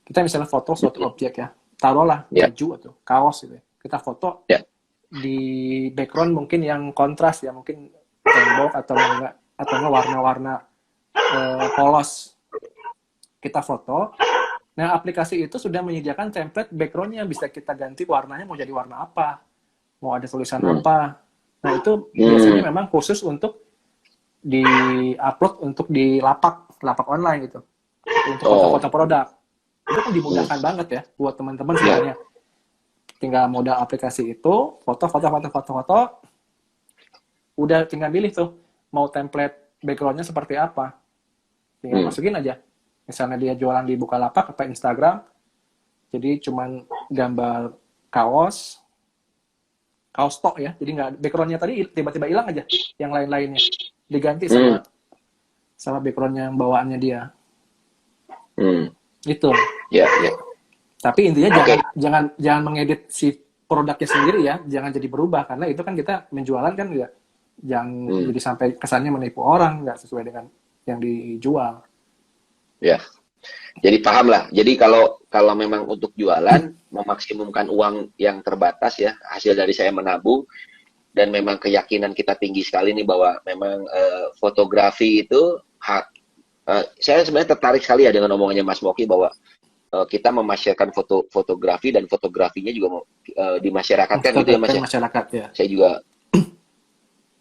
Kita misalnya foto suatu objek ya, taruhlah Ya. baju atau kaos gitu ya. Kita foto Ya. di background mungkin yang kontras ya, mungkin tembok atau enggak warna-warna polos. Kita foto. Nah, aplikasi itu sudah menyediakan template backgroundnya, bisa kita ganti warnanya mau jadi warna apa, mau ada tulisan Hmm. apa. Nah, itu biasanya Hmm. memang khusus untuk di-upload untuk di lapak online gitu. Untuk Oh. foto-foto produk. Itu kan Hmm. dimudahkan banget ya buat teman-teman Ya. sebenarnya. Tinggal modal aplikasi itu, foto, udah tinggal pilih tuh mau template backgroundnya seperti apa. Tinggal Hmm. masukin aja. Misalnya dia jualan di Bukalapak atau Instagram, jadi cuman gambar kaos stok ya. Jadi nggak, backgroundnya tadi tiba-tiba hilang aja, yang lain-lainnya diganti Hmm. sama backgroundnya bawaannya dia. Hmm. Itu. Ya. Ya. Tapi intinya Oke. jangan mengedit si produknya sendiri ya, jangan jadi berubah, karena itu kan kita menjualan kan ya, jangan Hmm. jadi sampai kesannya menipu orang, nggak sesuai dengan yang dijual. Ya. Jadi paham lah. Jadi kalau memang untuk jualan memaksimumkan uang yang terbatas ya, hasil dari saya menabung dan memang keyakinan kita tinggi sekali nih bahwa memang fotografi itu saya sebenarnya tertarik sekali ya dengan omongannya Mas Moki bahwa kita memasyarakat fotografi dan fotografinya juga dimasyarakatkan gitu ya Mas Memperlihatkan ya. masyarakat ya. Saya juga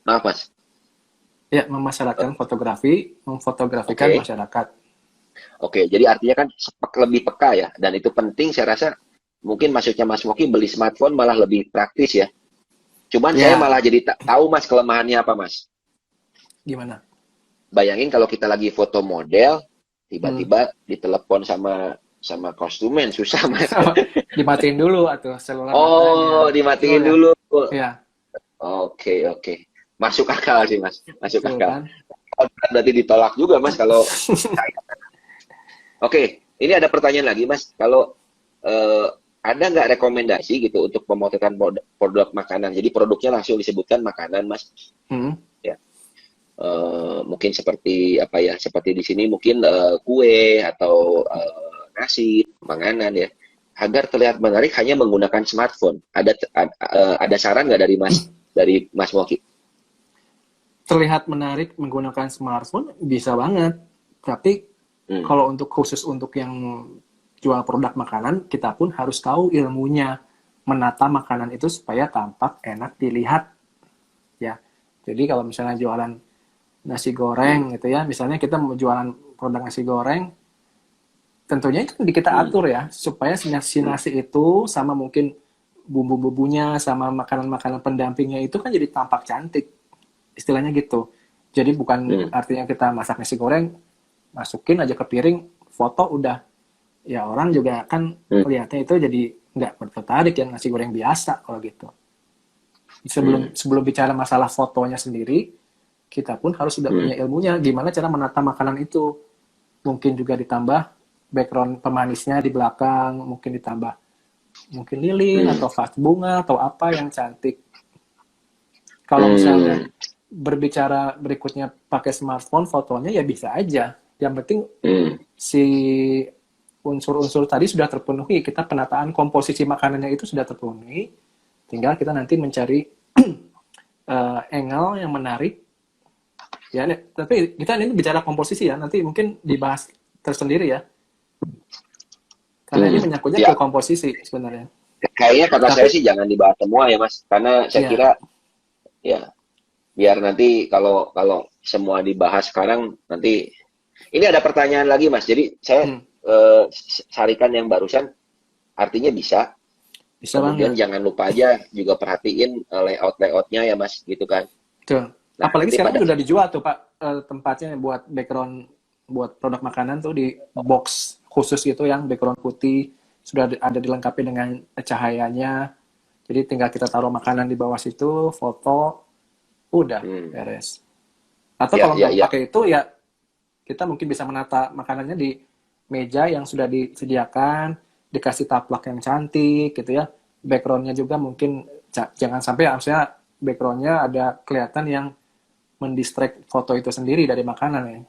maaf Mas. Ya, memasyarakatkan fotografi, memfotografikan Oke. masyarakat. Oke, jadi artinya kan lebih peka ya, dan itu penting saya rasa. Mungkin maksudnya Mas Moki beli smartphone malah lebih praktis ya. Cuman saya Ya, malah jadi tahu Mas kelemahannya apa Mas. gimana? Bayangin kalau kita lagi foto model, Hmm. tiba-tiba ditelepon sama kostumen, susah Mas. Dimatiin dulu atau seluler Oh, matanya. Betul dimatiin ya? dulu. Ya, Oke. Masuk akal sih Mas, masuk betul akal. kan? Berarti ditolak juga Mas kalau. Oke, ini ada pertanyaan lagi Mas. Kalau eh, ada nggak rekomendasi gitu untuk pemotretan produk makanan? Jadi produknya langsung disebutkan makanan Mas. Hmm. Ya. mungkin seperti apa ya, seperti di sini mungkin kue atau nasi, panganan ya, agar terlihat menarik hanya menggunakan smartphone. Ada saran nggak dari Mas Moki? Terlihat menarik menggunakan smartphone bisa banget, tapi Hmm. kalau khusus untuk yang jual produk makanan, kita pun harus tahu ilmunya menata makanan itu supaya tampak enak dilihat ya. Jadi kalau misalnya jualan nasi Hmm. goreng gitu ya, misalnya kita mau jualan produk nasi goreng, tentunya itu kita Hmm. atur ya supaya si Hmm. nasi itu sama mungkin bumbu-bumbunya sama makanan-makanan pendampingnya itu kan jadi tampak cantik, istilahnya gitu. Jadi bukan Hmm. artinya kita masak nasi goreng masukin aja ke piring, foto udah, ya orang juga kan Hmm. lihatnya itu jadi nggak tertarik yang nasi goreng biasa kalau gitu. Hmm. Sebelum bicara masalah fotonya sendiri, kita pun harus sudah Hmm. punya ilmunya gimana cara menata makanan itu. Mungkin juga ditambah background pemanisnya di belakang, mungkin ditambah mungkin lilin Hmm. atau vas bunga atau apa yang cantik. Kalau misalnya Hmm. berbicara berikutnya pakai smartphone, fotonya ya bisa aja. Yang penting Hmm. si unsur-unsur tadi sudah terpenuhi, kita penataan komposisi makanannya itu sudah terpenuhi, tinggal kita nanti mencari angle yang menarik ya. Tapi kita ini bicara komposisi ya, nanti mungkin dibahas tersendiri ya, karena ini Hmm. menyangkutnya ke Ya, komposisi sebenarnya. kayaknya kata saya Tapi sih jangan dibahas semua ya Mas, karena saya ya, kira ya biar nanti kalau kalau semua dibahas sekarang nanti ini ada pertanyaan lagi Mas. Jadi saya hmm, sarikan yang barusan artinya bisa. bisa Kemudian banget. jangan lupa aja juga perhatiin layout-layoutnya ya Mas, gitu kan. Tuh. Nah, Apalagi nanti sekarang pada udah dijual tuh Pak, tempatnya buat background buat produk makanan tuh di box khusus itu yang background putih sudah ada dilengkapi dengan cahayanya. Jadi tinggal kita taruh makanan di bawah situ, foto, udah hmm, beres. Atau ya kalau ya nggak ya. pakai itu ya kita mungkin bisa menata makanannya di meja yang sudah disediakan, dikasih taplak yang cantik gitu ya. Backgroundnya juga mungkin jangan sampai harusnya backgroundnya ada kelihatan yang mendistract foto itu sendiri dari makanan ya.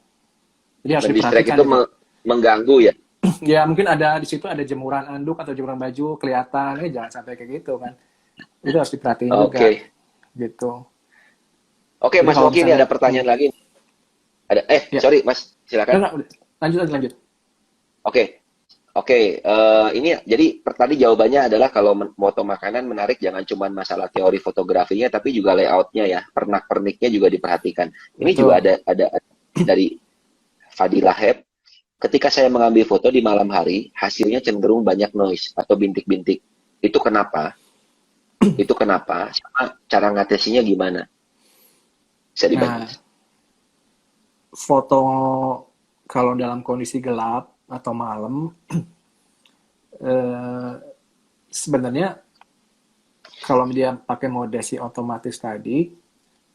Jadi harus Mendistract diperhatikan itu itu. mengganggu ya. Ya mungkin ada di situ ada jemuran anduk atau jemuran baju kelihatan, jangan sampai kayak gitu kan. Itu harus diperhatiin juga Oke. gitu. Oke, Jadi Mas kalau Moki ini misalnya, ada pertanyaan lagi. Ada ya, sorry Mas, silakan. enggak, lanjut aja lanjut. Oke. Oke, ini jadi tadi jawabannya adalah kalau foto makanan menarik jangan cuma masalah teori fotografinya tapi juga layoutnya ya, pernak-perniknya juga diperhatikan. Ini juga Betul. ada dari Fadilah Heb. Ketika saya mengambil foto di malam hari, hasilnya cenderung banyak noise atau bintik-bintik. Itu kenapa? Itu kenapa? Sama cara ngatesinya gimana? Bisa dibantu. Nah, foto kalau dalam kondisi gelap atau malam, eh, sebenarnya kalau dia pakai mode si otomatis tadi,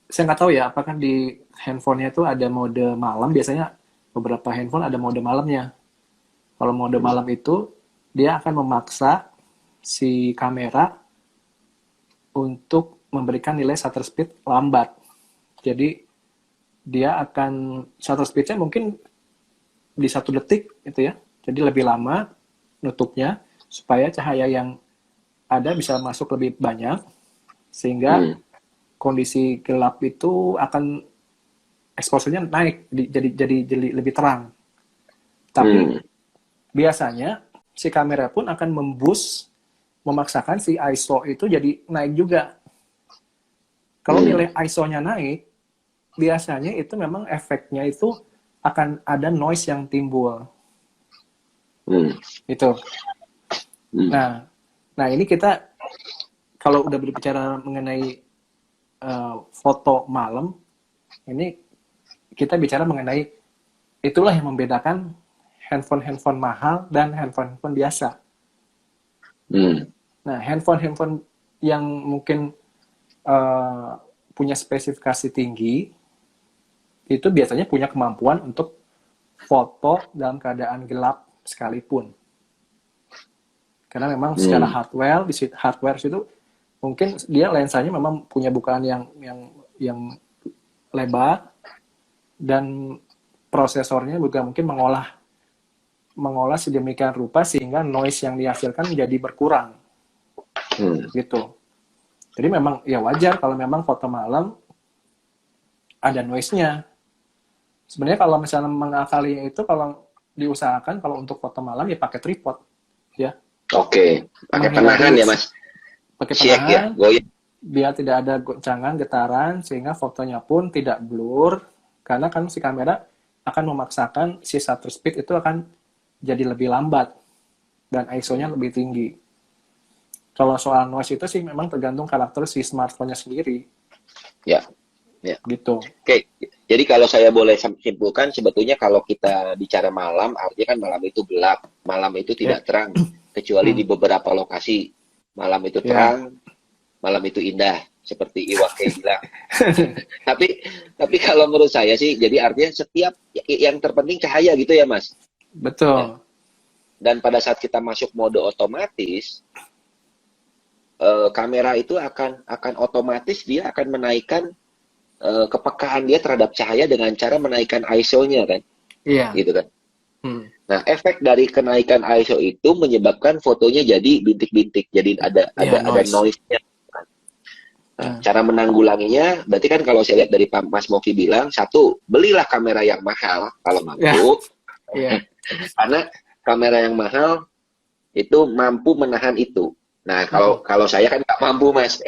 saya nggak tahu ya apakah di handphonenya itu ada mode malam. Biasanya beberapa handphone ada mode malamnya. Kalau mode Hmm. malam itu dia akan memaksa si kamera untuk memberikan nilai shutter speed lambat. Jadi dia akan shutter speednya mungkin di 1 detik gitu ya. Jadi lebih lama nutupnya supaya cahaya yang ada bisa masuk lebih banyak sehingga Hmm. kondisi gelap itu akan exposure-nya naik jadi lebih terang. Tapi Hmm. biasanya si kamera pun akan memaksakan si ISO itu jadi naik juga. Kalau Hmm. nilai ISO-nya naik, biasanya itu memang efeknya itu akan ada noise yang timbul. Hmm. Itu. Hmm. Nah, nah ini kita kalau udah berbicara mengenai foto malam, ini kita bicara mengenai itulah yang membedakan handphone-handphone mahal dan handphone-handphone biasa. Hmm. Nah, handphone-handphone yang mungkin uh, punya spesifikasi tinggi itu biasanya punya kemampuan untuk foto dalam keadaan gelap sekalipun. Karena memang secara Hmm. hardware itu mungkin dia lensanya memang punya bukaan yang lebar, dan prosesornya juga mungkin mengolah sedemikian rupa sehingga noise yang dihasilkan jadi berkurang gitu. Jadi memang ya wajar kalau memang foto malam ada noise-nya. Sebenarnya kalau misalnya mengakali itu, kalau diusahakan kalau untuk foto malam ya pakai tripod ya. Oke, pakai penahan ya Mas. Pakai Shake ya, penahan goyang. biar tidak ada goncangan, getaran, sehingga fotonya pun tidak blur, karena kan si kamera akan memaksakan si shutter speed itu akan jadi lebih lambat dan ISO-nya lebih tinggi. Kalau soal noise itu sih memang tergantung karakter si smartphone-nya sendiri. Ya, ya. Gitu. Oke, jadi kalau saya boleh simpulkan, sebetulnya kalau kita bicara malam, artinya kan malam itu gelap, malam itu tidak terang, kecuali di beberapa lokasi. Malam itu terang, malam itu indah, seperti Iwake bilang. tapi kalau menurut saya sih, jadi artinya setiap yang terpenting cahaya gitu ya Mas. Betul. Ya. Dan pada saat kita masuk mode otomatis, kamera itu akan otomatis dia akan menaikkan kepekaan dia terhadap cahaya dengan cara menaikkan ISO-nya kan. Iya. Gitu kan. Nah, efek dari kenaikan ISO itu menyebabkan fotonya jadi bintik-bintik, jadi ada noise-nya. Nah, cara menanggulanginya, berarti kan kalau saya lihat dari Mas Moki bilang, satu, belilah kamera yang mahal kalau mampu. Yeah. Karena kamera yang mahal itu mampu menahan itu. Nah, kalau saya kan nggak mampu, Mas.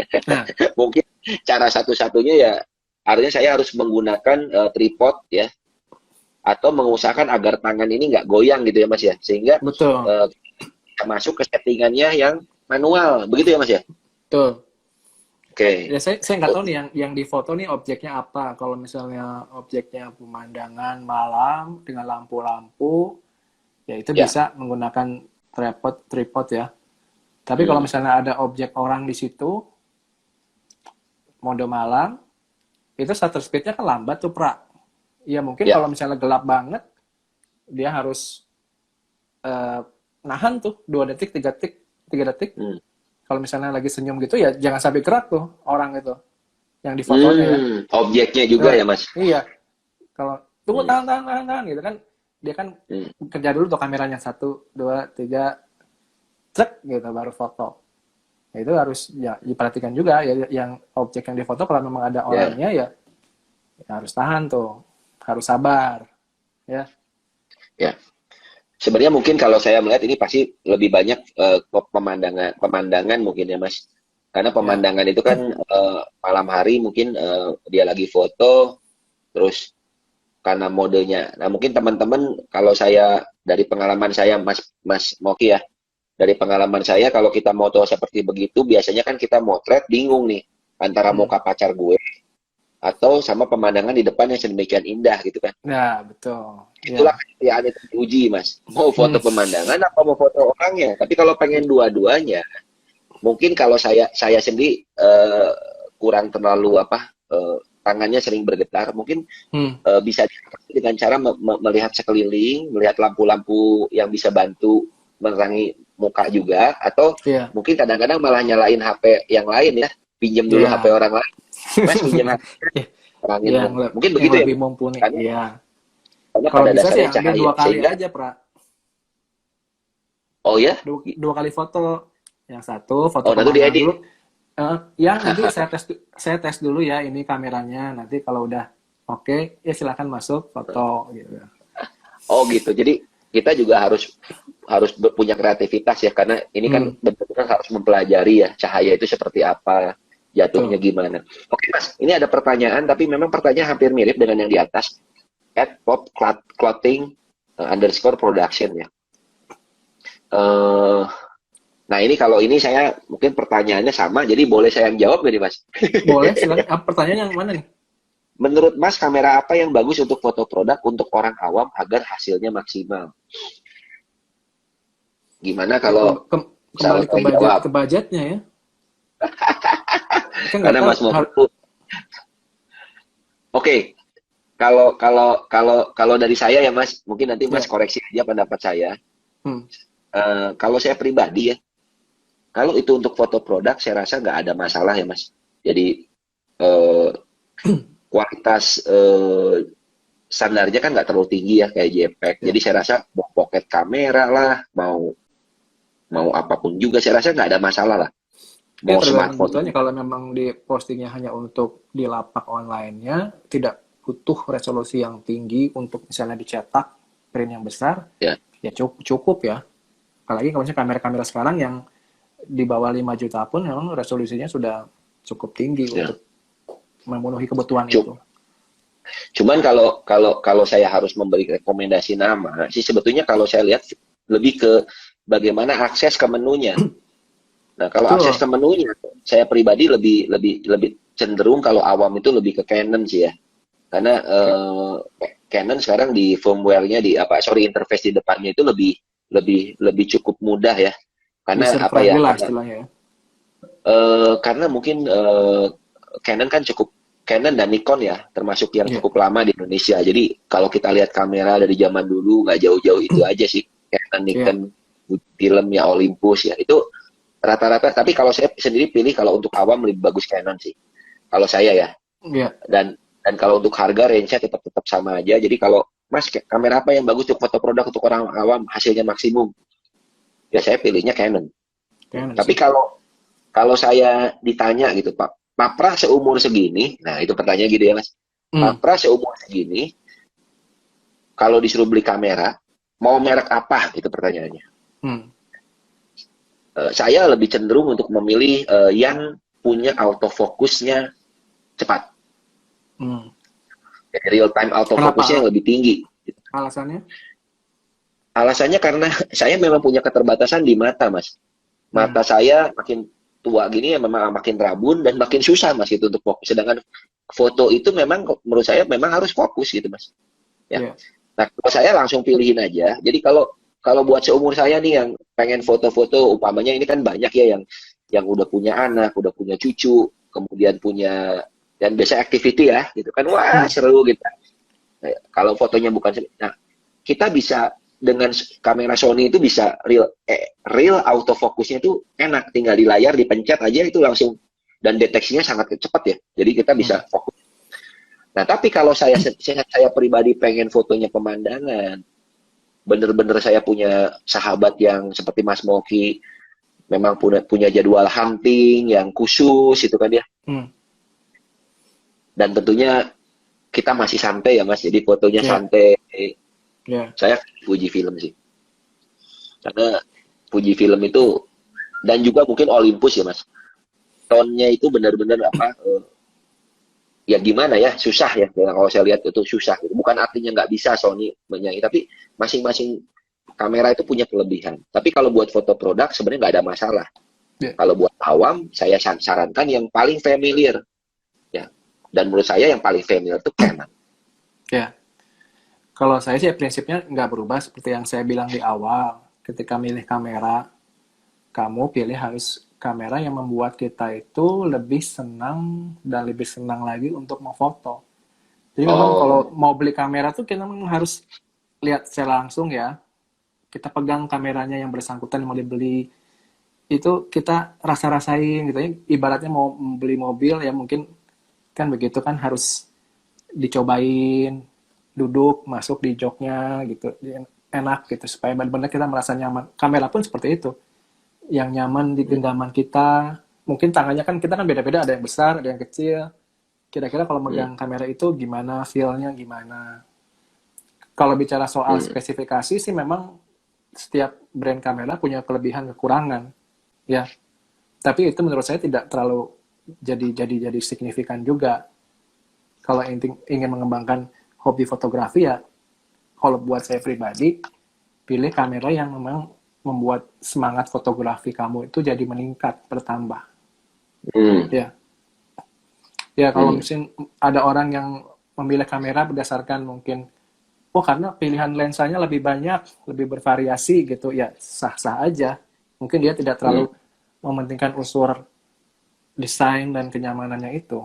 Mungkin cara satu-satunya ya, artinya saya harus menggunakan tripod ya, atau mengusahakan agar tangan ini nggak goyang gitu ya, Mas ya, sehingga masuk ke settingannya yang manual, begitu ya, Mas ya? Betul. Oke. Ya, saya nggak tahu nih yang di foto nih objeknya apa. Kalau misalnya objeknya pemandangan malam dengan lampu-lampu, ya itu bisa menggunakan tripod ya. Tapi kalau misalnya ada objek orang di situ, mode malam, itu shutter speed-nya kan lambat tuh, Pra. Ya mungkin kalau misalnya gelap banget, dia harus nahan tuh 2 detik, 3 detik. Kalau misalnya lagi senyum gitu ya jangan sampai gerak tuh orang itu yang di fotonya ya. Objeknya juga ya Mas. Iya. Kalau tunggu tahan gitu kan, dia kan kerja dulu tuh kameranya 1, 2, 3 cek gitu baru foto. Ya, itu harus ya diperhatikan juga ya, yang objek yang difoto kalau memang ada orangnya ya harus tahan tuh, harus sabar ya. Ya. Sebenarnya mungkin kalau saya melihat ini pasti lebih banyak pemandangan mungkin ya Mas. Karena pemandangan itu kan malam hari mungkin dia lagi foto, terus karena modenya. Nah mungkin teman-teman kalau saya dari pengalaman saya Mas Moki ya, dari pengalaman saya kalau kita moto seperti begitu biasanya kan kita motret bingung nih antara muka pacar gue atau sama pemandangan di depan yang sedemikian indah gitu kan. Nah, betul. Itulah yang itu diuji, Mas. Mau foto pemandangan apa mau foto orangnya. Tapi kalau pengen dua-duanya, mungkin kalau saya sendiri kurang terlalu tangannya sering bergetar, mungkin bisa dengan cara melihat sekeliling, melihat lampu-lampu yang bisa bantu menerangi muka juga, atau mungkin kadang-kadang malah nyalain HP yang lain ya, pinjam dulu HP orang lain. Mas pinjam HP orang lain. Mungkin begitu yang lebih ya. mumpuni. Iya. Karena kalau pada bisa sih dasarnya ambil 2 kali aja, Pra. Oh ya? 2 kali foto. Yang satu foto pemandangan dulu. Ya nanti saya tes dulu ya ini kameranya. Nanti kalau udah oke, ya silakan masuk foto gitu. Oh gitu. Jadi kita juga harus punya kreativitas ya, karena ini kan benar-benar harus mempelajari ya cahaya itu seperti apa, jatuhnya gimana. Oke Mas, ini ada pertanyaan tapi memang pertanyaan hampir mirip dengan yang di atas. @popclothing_production ya. Nah ini kalau ini saya mungkin pertanyaannya sama, jadi boleh saya yang jawab nggak nih Mas? Boleh, silakan. Pertanyaan yang mana nih? Menurut Mas, kamera apa yang bagus untuk foto produk untuk orang awam agar hasilnya maksimal? Gimana kalau kembali ke budgetnya ya? Kan karena Mas mau Oke. Kalau dari saya ya Mas, mungkin nanti Mas koreksi aja pendapat saya. Kalau saya pribadi ya, kalau itu untuk foto produk, saya rasa nggak ada masalah ya Mas. Jadi kualitas standarnya kan nggak terlalu tinggi ya kayak JPEG. Ya. Jadi saya rasa mau pocket kamera lah, mau apapun juga saya rasa nggak ada masalah lah. Ya Mau tergantung smartphone. kebutuhannya. Kalau memang di postingnya hanya untuk di lapak online-nya, tidak butuh resolusi yang tinggi untuk misalnya dicetak print yang besar, Ya, ya cukup ya. Apalagi kalau misalnya kamera-kamera sekarang yang di bawah 5 juta pun memang resolusinya sudah cukup tinggi ya. untuk memenuhi kebutuhan Cu- itu. Cuman kalau saya harus memberi rekomendasi nama, sih sebetulnya kalau saya lihat lebih ke bagaimana akses ke menunya. Nah, kalau akses Betul. ke menunya, saya pribadi lebih cenderung kalau awam itu lebih ke Canon sih ya. Karena Canon sekarang di firmware-nya interface di depannya itu lebih cukup mudah ya. Karena User apa ya? friendly lah istilahnya ya. Karena mungkin Canon kan Canon dan Nikon ya, termasuk yang Iya, cukup lama di Indonesia. Jadi kalau kita lihat kamera dari zaman dulu nggak jauh-jauh itu aja sih. Canon, iya, Nikon, film ya Olympus ya itu rata-rata. Tapi kalau saya sendiri pilih kalau untuk awam lebih bagus Canon sih. Kalau saya ya. iya, Dan kalau untuk harga range-nya tetap tetap sama aja. Jadi kalau Mas kamera apa yang bagus untuk foto produk untuk orang awam hasilnya maksimum? Ya saya pilihnya Canon. kayaknya Tapi sih. kalau saya ditanya gitu Pak, Papra seumur segini, nah itu pertanyaan gitu ya Mas. Hmm, Papra seumur segini, kalau disuruh beli kamera, mau merek apa? Itu pertanyaannya. hmm, Saya lebih cenderung untuk memilih yang punya autofocusnya cepat. hmm. Jadi real time Kenapa autofocusnya yang lebih tinggi. alasannya? Alasannya karena saya memang punya keterbatasan di mata, Mas. Hmm, Mata saya makin tua gini ya memang makin rabun dan makin susah, Mas, itu untuk fokus. Sedangkan foto itu memang menurut saya memang harus fokus gitu, Mas. Ya. iya, Nah, kalau saya langsung pilihin aja. Jadi kalau kalau buat seumur saya nih yang pengen foto-foto, umpamanya ini kan banyak ya yang udah punya anak, udah punya cucu, kemudian punya dan biasa activity ya, gitu kan, wah hmm, seru gitu. Nah, kalau fotonya bukan, nah kita bisa dengan kamera Sony itu bisa real autofocusnya itu enak, tinggal di layar dipencet aja itu langsung dan deteksinya sangat cepat ya. Jadi kita hmm, bisa fokus. Nah, tapi kalau saya pribadi pengen fotonya pemandangan, bener-bener saya punya sahabat yang seperti Mas Moki, memang punya jadwal hunting yang khusus itu kan ya. hmm, Dan tentunya kita masih santai ya Mas, jadi fotonya iya, santai. iya, Saya Fuji Film sih. Karena Fuji Film itu dan juga mungkin Olympus ya Mas. Tone-nya itu benar-benar ya gimana ya susah ya. Kalau saya lihat itu susah. Bukan artinya nggak bisa Sony menyanyi, tapi masing-masing kamera itu punya kelebihan. Tapi kalau buat foto produk sebenarnya nggak ada masalah. iya, Kalau buat awam, saya sarankan yang paling familiar ya. Dan menurut saya yang paling familiar itu Canon. iya. Kalau saya sih prinsipnya nggak berubah seperti yang saya bilang di awal. Ketika milih kamera, kamu pilih harus kamera yang membuat kita itu lebih senang dan lebih senang lagi untuk memfoto. Jadi memang kalau Oh, mau beli kamera tuh kita memang harus lihat secara langsung ya. Kita pegang kameranya yang bersangkutan yang mau dibeli, itu kita rasa-rasain gitu ya. Ibaratnya mau beli mobil ya mungkin kan begitu kan harus dicobain, duduk, masuk di joknya gitu. Enak gitu supaya benar-benar kita merasa nyaman. Kamera pun seperti itu. Yang nyaman di genggaman kita. Mungkin tangannya kan kita kan beda-beda, ada yang besar, ada yang kecil. Kira-kira kalau megang kamera itu gimana, feel-nya gimana. Kalau bicara soal spesifikasi sih memang setiap brand kamera punya kelebihan kekurangan ya, tapi itu menurut saya tidak terlalu jadi signifikan juga. Kalau ingin mengembangkan hobi fotografi ya, kalau buat saya pribadi pilih kamera yang memang membuat semangat fotografi kamu itu jadi meningkat, bertambah hmm, ya. Ya kalau hmm, misalnya ada orang yang memilih kamera berdasarkan mungkin oh karena pilihan lensanya lebih banyak, lebih bervariasi gitu, ya sah-sah aja. Mungkin dia tidak hmm, terlalu mementingkan unsur desain dan kenyamanannya itu.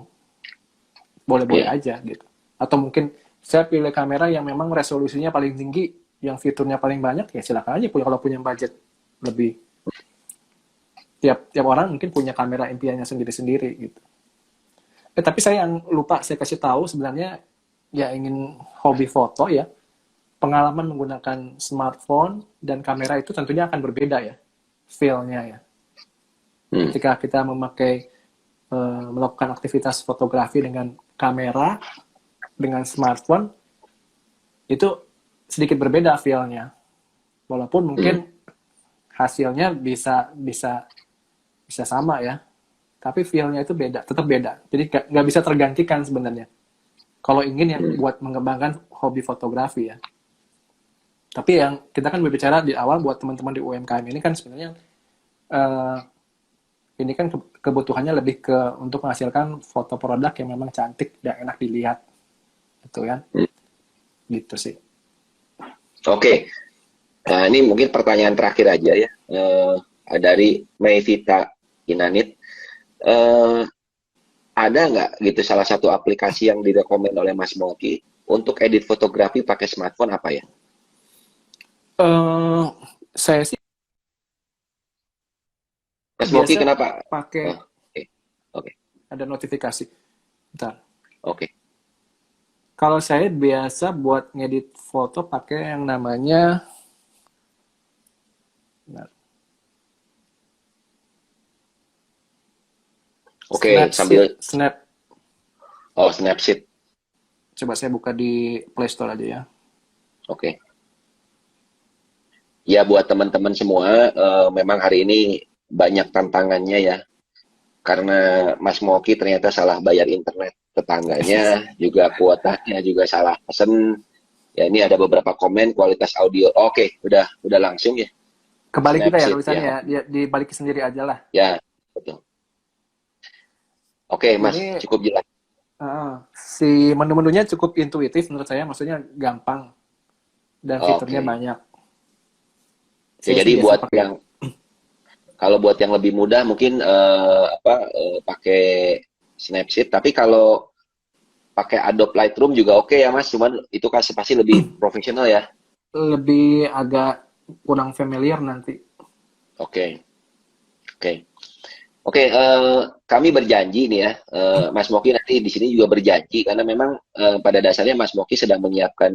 Boleh-boleh ya, aja gitu. Atau mungkin saya pilih kamera yang memang resolusinya paling tinggi, yang fiturnya paling banyak, ya silakan aja punya kalau punya budget lebih. Tiap tiap orang mungkin punya kamera impiannya sendiri-sendiri gitu. Tapi saya yang lupa saya kasih tahu sebenarnya ya ingin hobi foto ya, pengalaman menggunakan smartphone dan kamera itu tentunya akan berbeda ya, feel-nya ya. Hmm. Ketika kita melakukan aktivitas fotografi dengan kamera, dengan smartphone, itu sedikit berbeda feel-nya. Walaupun mungkin hasilnya bisa sama ya, tapi feel-nya itu beda, tetap beda. Jadi nggak bisa tergantikan sebenarnya. Kalau ingin ya buat mengembangkan hobi fotografi ya. Tapi yang kita kan berbicara di awal buat teman-teman di UMKM ini kan sebenarnya ini kan kebutuhannya lebih ke untuk menghasilkan foto produk yang memang cantik dan enak dilihat, gitu kan? Gitu sih. Oke. Nah, ini mungkin pertanyaan terakhir aja ya. Dari Mayvita Inanit. Ada nggak gitu salah satu aplikasi yang direkomend oleh Mas Moki untuk edit fotografi pakai smartphone apa ya? Saya sih Mas Moki biasa kenapa? pakai Oke. Oke. ada notifikasi. Bentar. Oke. Kalau saya biasa buat ngedit foto pakai yang namanya Oke, sambil Snap. Snapseed. Coba saya buka di Play Store aja ya. Oke. Ya buat teman-teman semua, memang hari ini banyak tantangannya ya. Karena Mas Moki ternyata salah bayar internet tetangganya, juga kuotanya juga salah pesen. Ya ini ada beberapa komen kualitas audio. Oke, udah langsung ya. Kebalik kita ya Snapseed tulisannya ya. ya, dibalik sendiri aja lah. Ya, betul. Oke, Mas, Ini cukup jelas. si menu-menunya cukup intuitif menurut saya, maksudnya gampang dan fiturnya Oke. banyak. Ya, Saya jadi sih biasa buat pakai. yang kalau buat yang lebih mudah mungkin pakai Snapseed, tapi kalau pakai Adobe Lightroom juga oke ya Mas, cuman itu kan pasti lebih profesional ya. Lebih agak kurang familiar nanti. Oke. Oke. Oke, kami berjanji nih ya, Mas Moki nanti di sini juga berjanji karena memang pada dasarnya Mas Moki sedang menyiapkan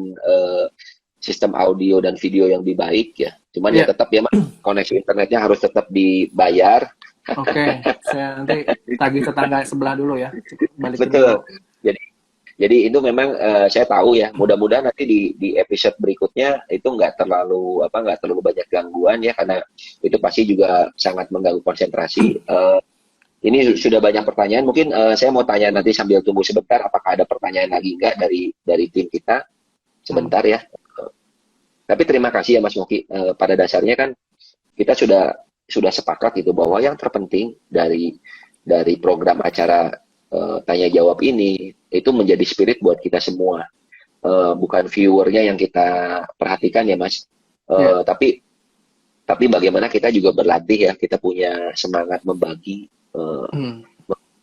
sistem audio dan video yang lebih baik ya. Cuman ya Iya, tetap ya Mas, koneksi internetnya harus tetap dibayar. oke. Saya nanti tagih tetangga sebelah dulu ya. Balikin dulu. Betul. Jadi itu memang saya tahu ya. Mudah-mudahan nanti di episode berikutnya itu nggak terlalu banyak gangguan ya karena itu pasti juga sangat mengganggu konsentrasi. Ini sudah banyak pertanyaan. Mungkin saya mau tanya nanti sambil tunggu sebentar. Apakah ada pertanyaan lagi nggak dari tim kita? Sebentar ya. Tapi terima kasih ya Mas Moki. Pada dasarnya kan kita sudah sepakat itu bahwa yang terpenting dari program acara tanya jawab ini itu menjadi spirit buat kita semua. Bukan viewernya yang kita perhatikan ya Mas. Iya. Tapi bagaimana kita juga berlatih ya. Kita punya semangat membagi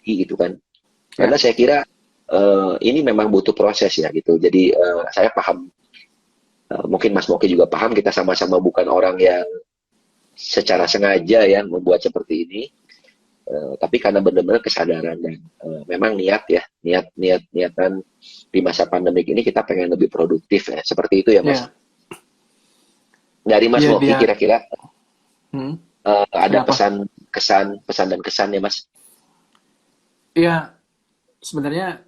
gitu kan. Karena saya kira ini memang butuh proses ya gitu. Jadi saya paham. Mungkin Mas Moki juga paham kita sama-sama bukan orang yang secara sengaja ya membuat seperti ini, tapi karena benar-benar kesadaran dan memang niatan di masa pandemik ini kita pengen lebih produktif ya seperti itu ya Mas. Iya. Dari Mas Iya, Moki dia. kira-kira ada Kenapa? pesan dan kesan ya Mas? Iya, sebenarnya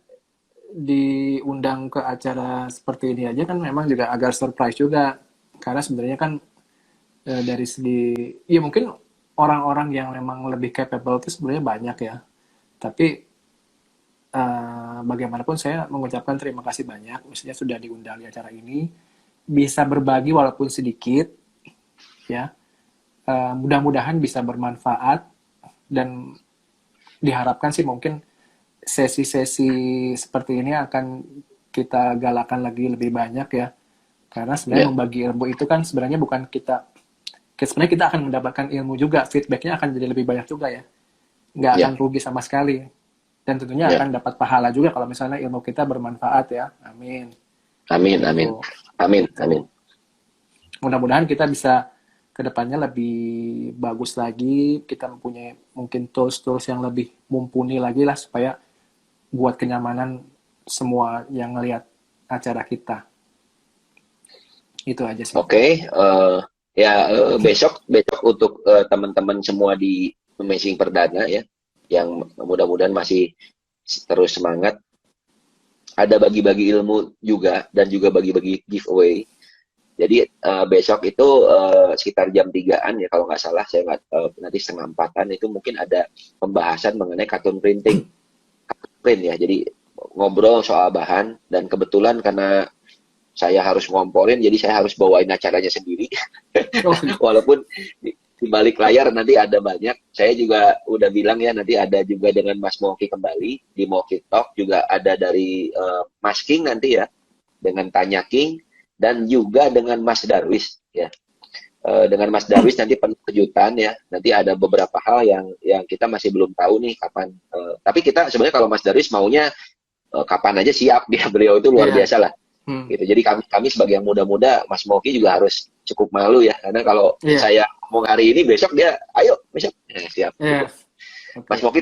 diundang ke acara seperti ini aja kan memang juga agak surprise juga. Karena sebenarnya kan dari segi, ya mungkin orang-orang yang memang lebih capable itu sebenarnya banyak ya. Tapi bagaimanapun saya mengucapkan terima kasih banyak, misalnya sudah diundang di acara ini, bisa berbagi walaupun sedikit, ya. Mudah-mudahan bisa bermanfaat dan diharapkan sih mungkin sesi-sesi seperti ini akan kita galakan lagi lebih banyak ya. Karena sebenarnya membagi ilmu itu kan sebenarnya bukan sebenarnya kita akan mendapatkan ilmu juga, feedbacknya akan jadi lebih banyak juga ya. Nggak akan rugi sama sekali. Dan tentunya akan dapat pahala juga kalau misalnya ilmu kita bermanfaat ya. Amin. Amin, amin. Amin, amin. Mudah-mudahan kita bisa kedepannya lebih bagus lagi, kita mempunyai mungkin tools-tools yang lebih mumpuni lagi lah supaya buat kenyamanan semua yang ngelihat acara kita. Itu aja sih. Oke, besok untuk teman-teman semua di Amazing Perdana ya, yang mudah-mudahan masih terus semangat. Ada bagi-bagi ilmu juga dan juga bagi-bagi giveaway. Jadi besok itu sekitar jam 3-an ya kalau nggak salah, saya nggak nanti setengah 4-an itu mungkin ada pembahasan mengenai kartun printing, print ya. Jadi ngobrol soal bahan dan kebetulan karena saya harus ngomporin, jadi saya harus bawain acaranya sendiri. Oh, Walaupun di balik layar nanti ada banyak. Saya juga udah bilang ya nanti ada juga dengan Mas Moki kembali di Moki Talk, juga ada dari Mas King nanti ya dengan Tanya King, dan juga dengan Mas Darwis ya. Dengan Mas Darwis nanti penuh kejutan ya. Nanti ada beberapa hal yang kita masih belum tahu nih kapan. Tapi kita sebenarnya kalau Mas Darwis maunya kapan aja siap dia, beliau itu luar biasa lah. Gitu. Jadi kami sebagai yang muda-muda, Mas Moki juga harus cukup malu ya, karena kalau saya ngomong hari ini, besok dia ayo besok siap. Gitu. Okay. Mas Moki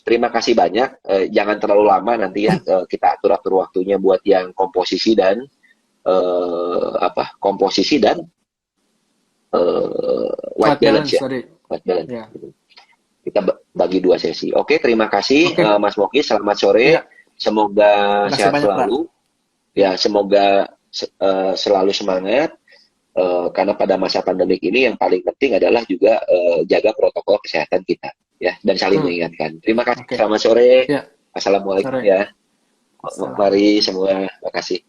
terima kasih banyak. Jangan terlalu lama nanti ya, kita atur waktunya buat yang komposisi dan white balance ya. White balance. Yeah. Kita bagi 2 sesi. Oke, terima kasih Mas Moki. Selamat sore. Semoga sehat selalu. Ya, semoga selalu semangat. Karena pada masa pandemik ini yang paling penting adalah juga jaga protokol kesehatan kita ya, dan saling mengingatkan. Terima kasih. Selamat sore. Assalamualaikum ya. Mari semua. Terima kasih.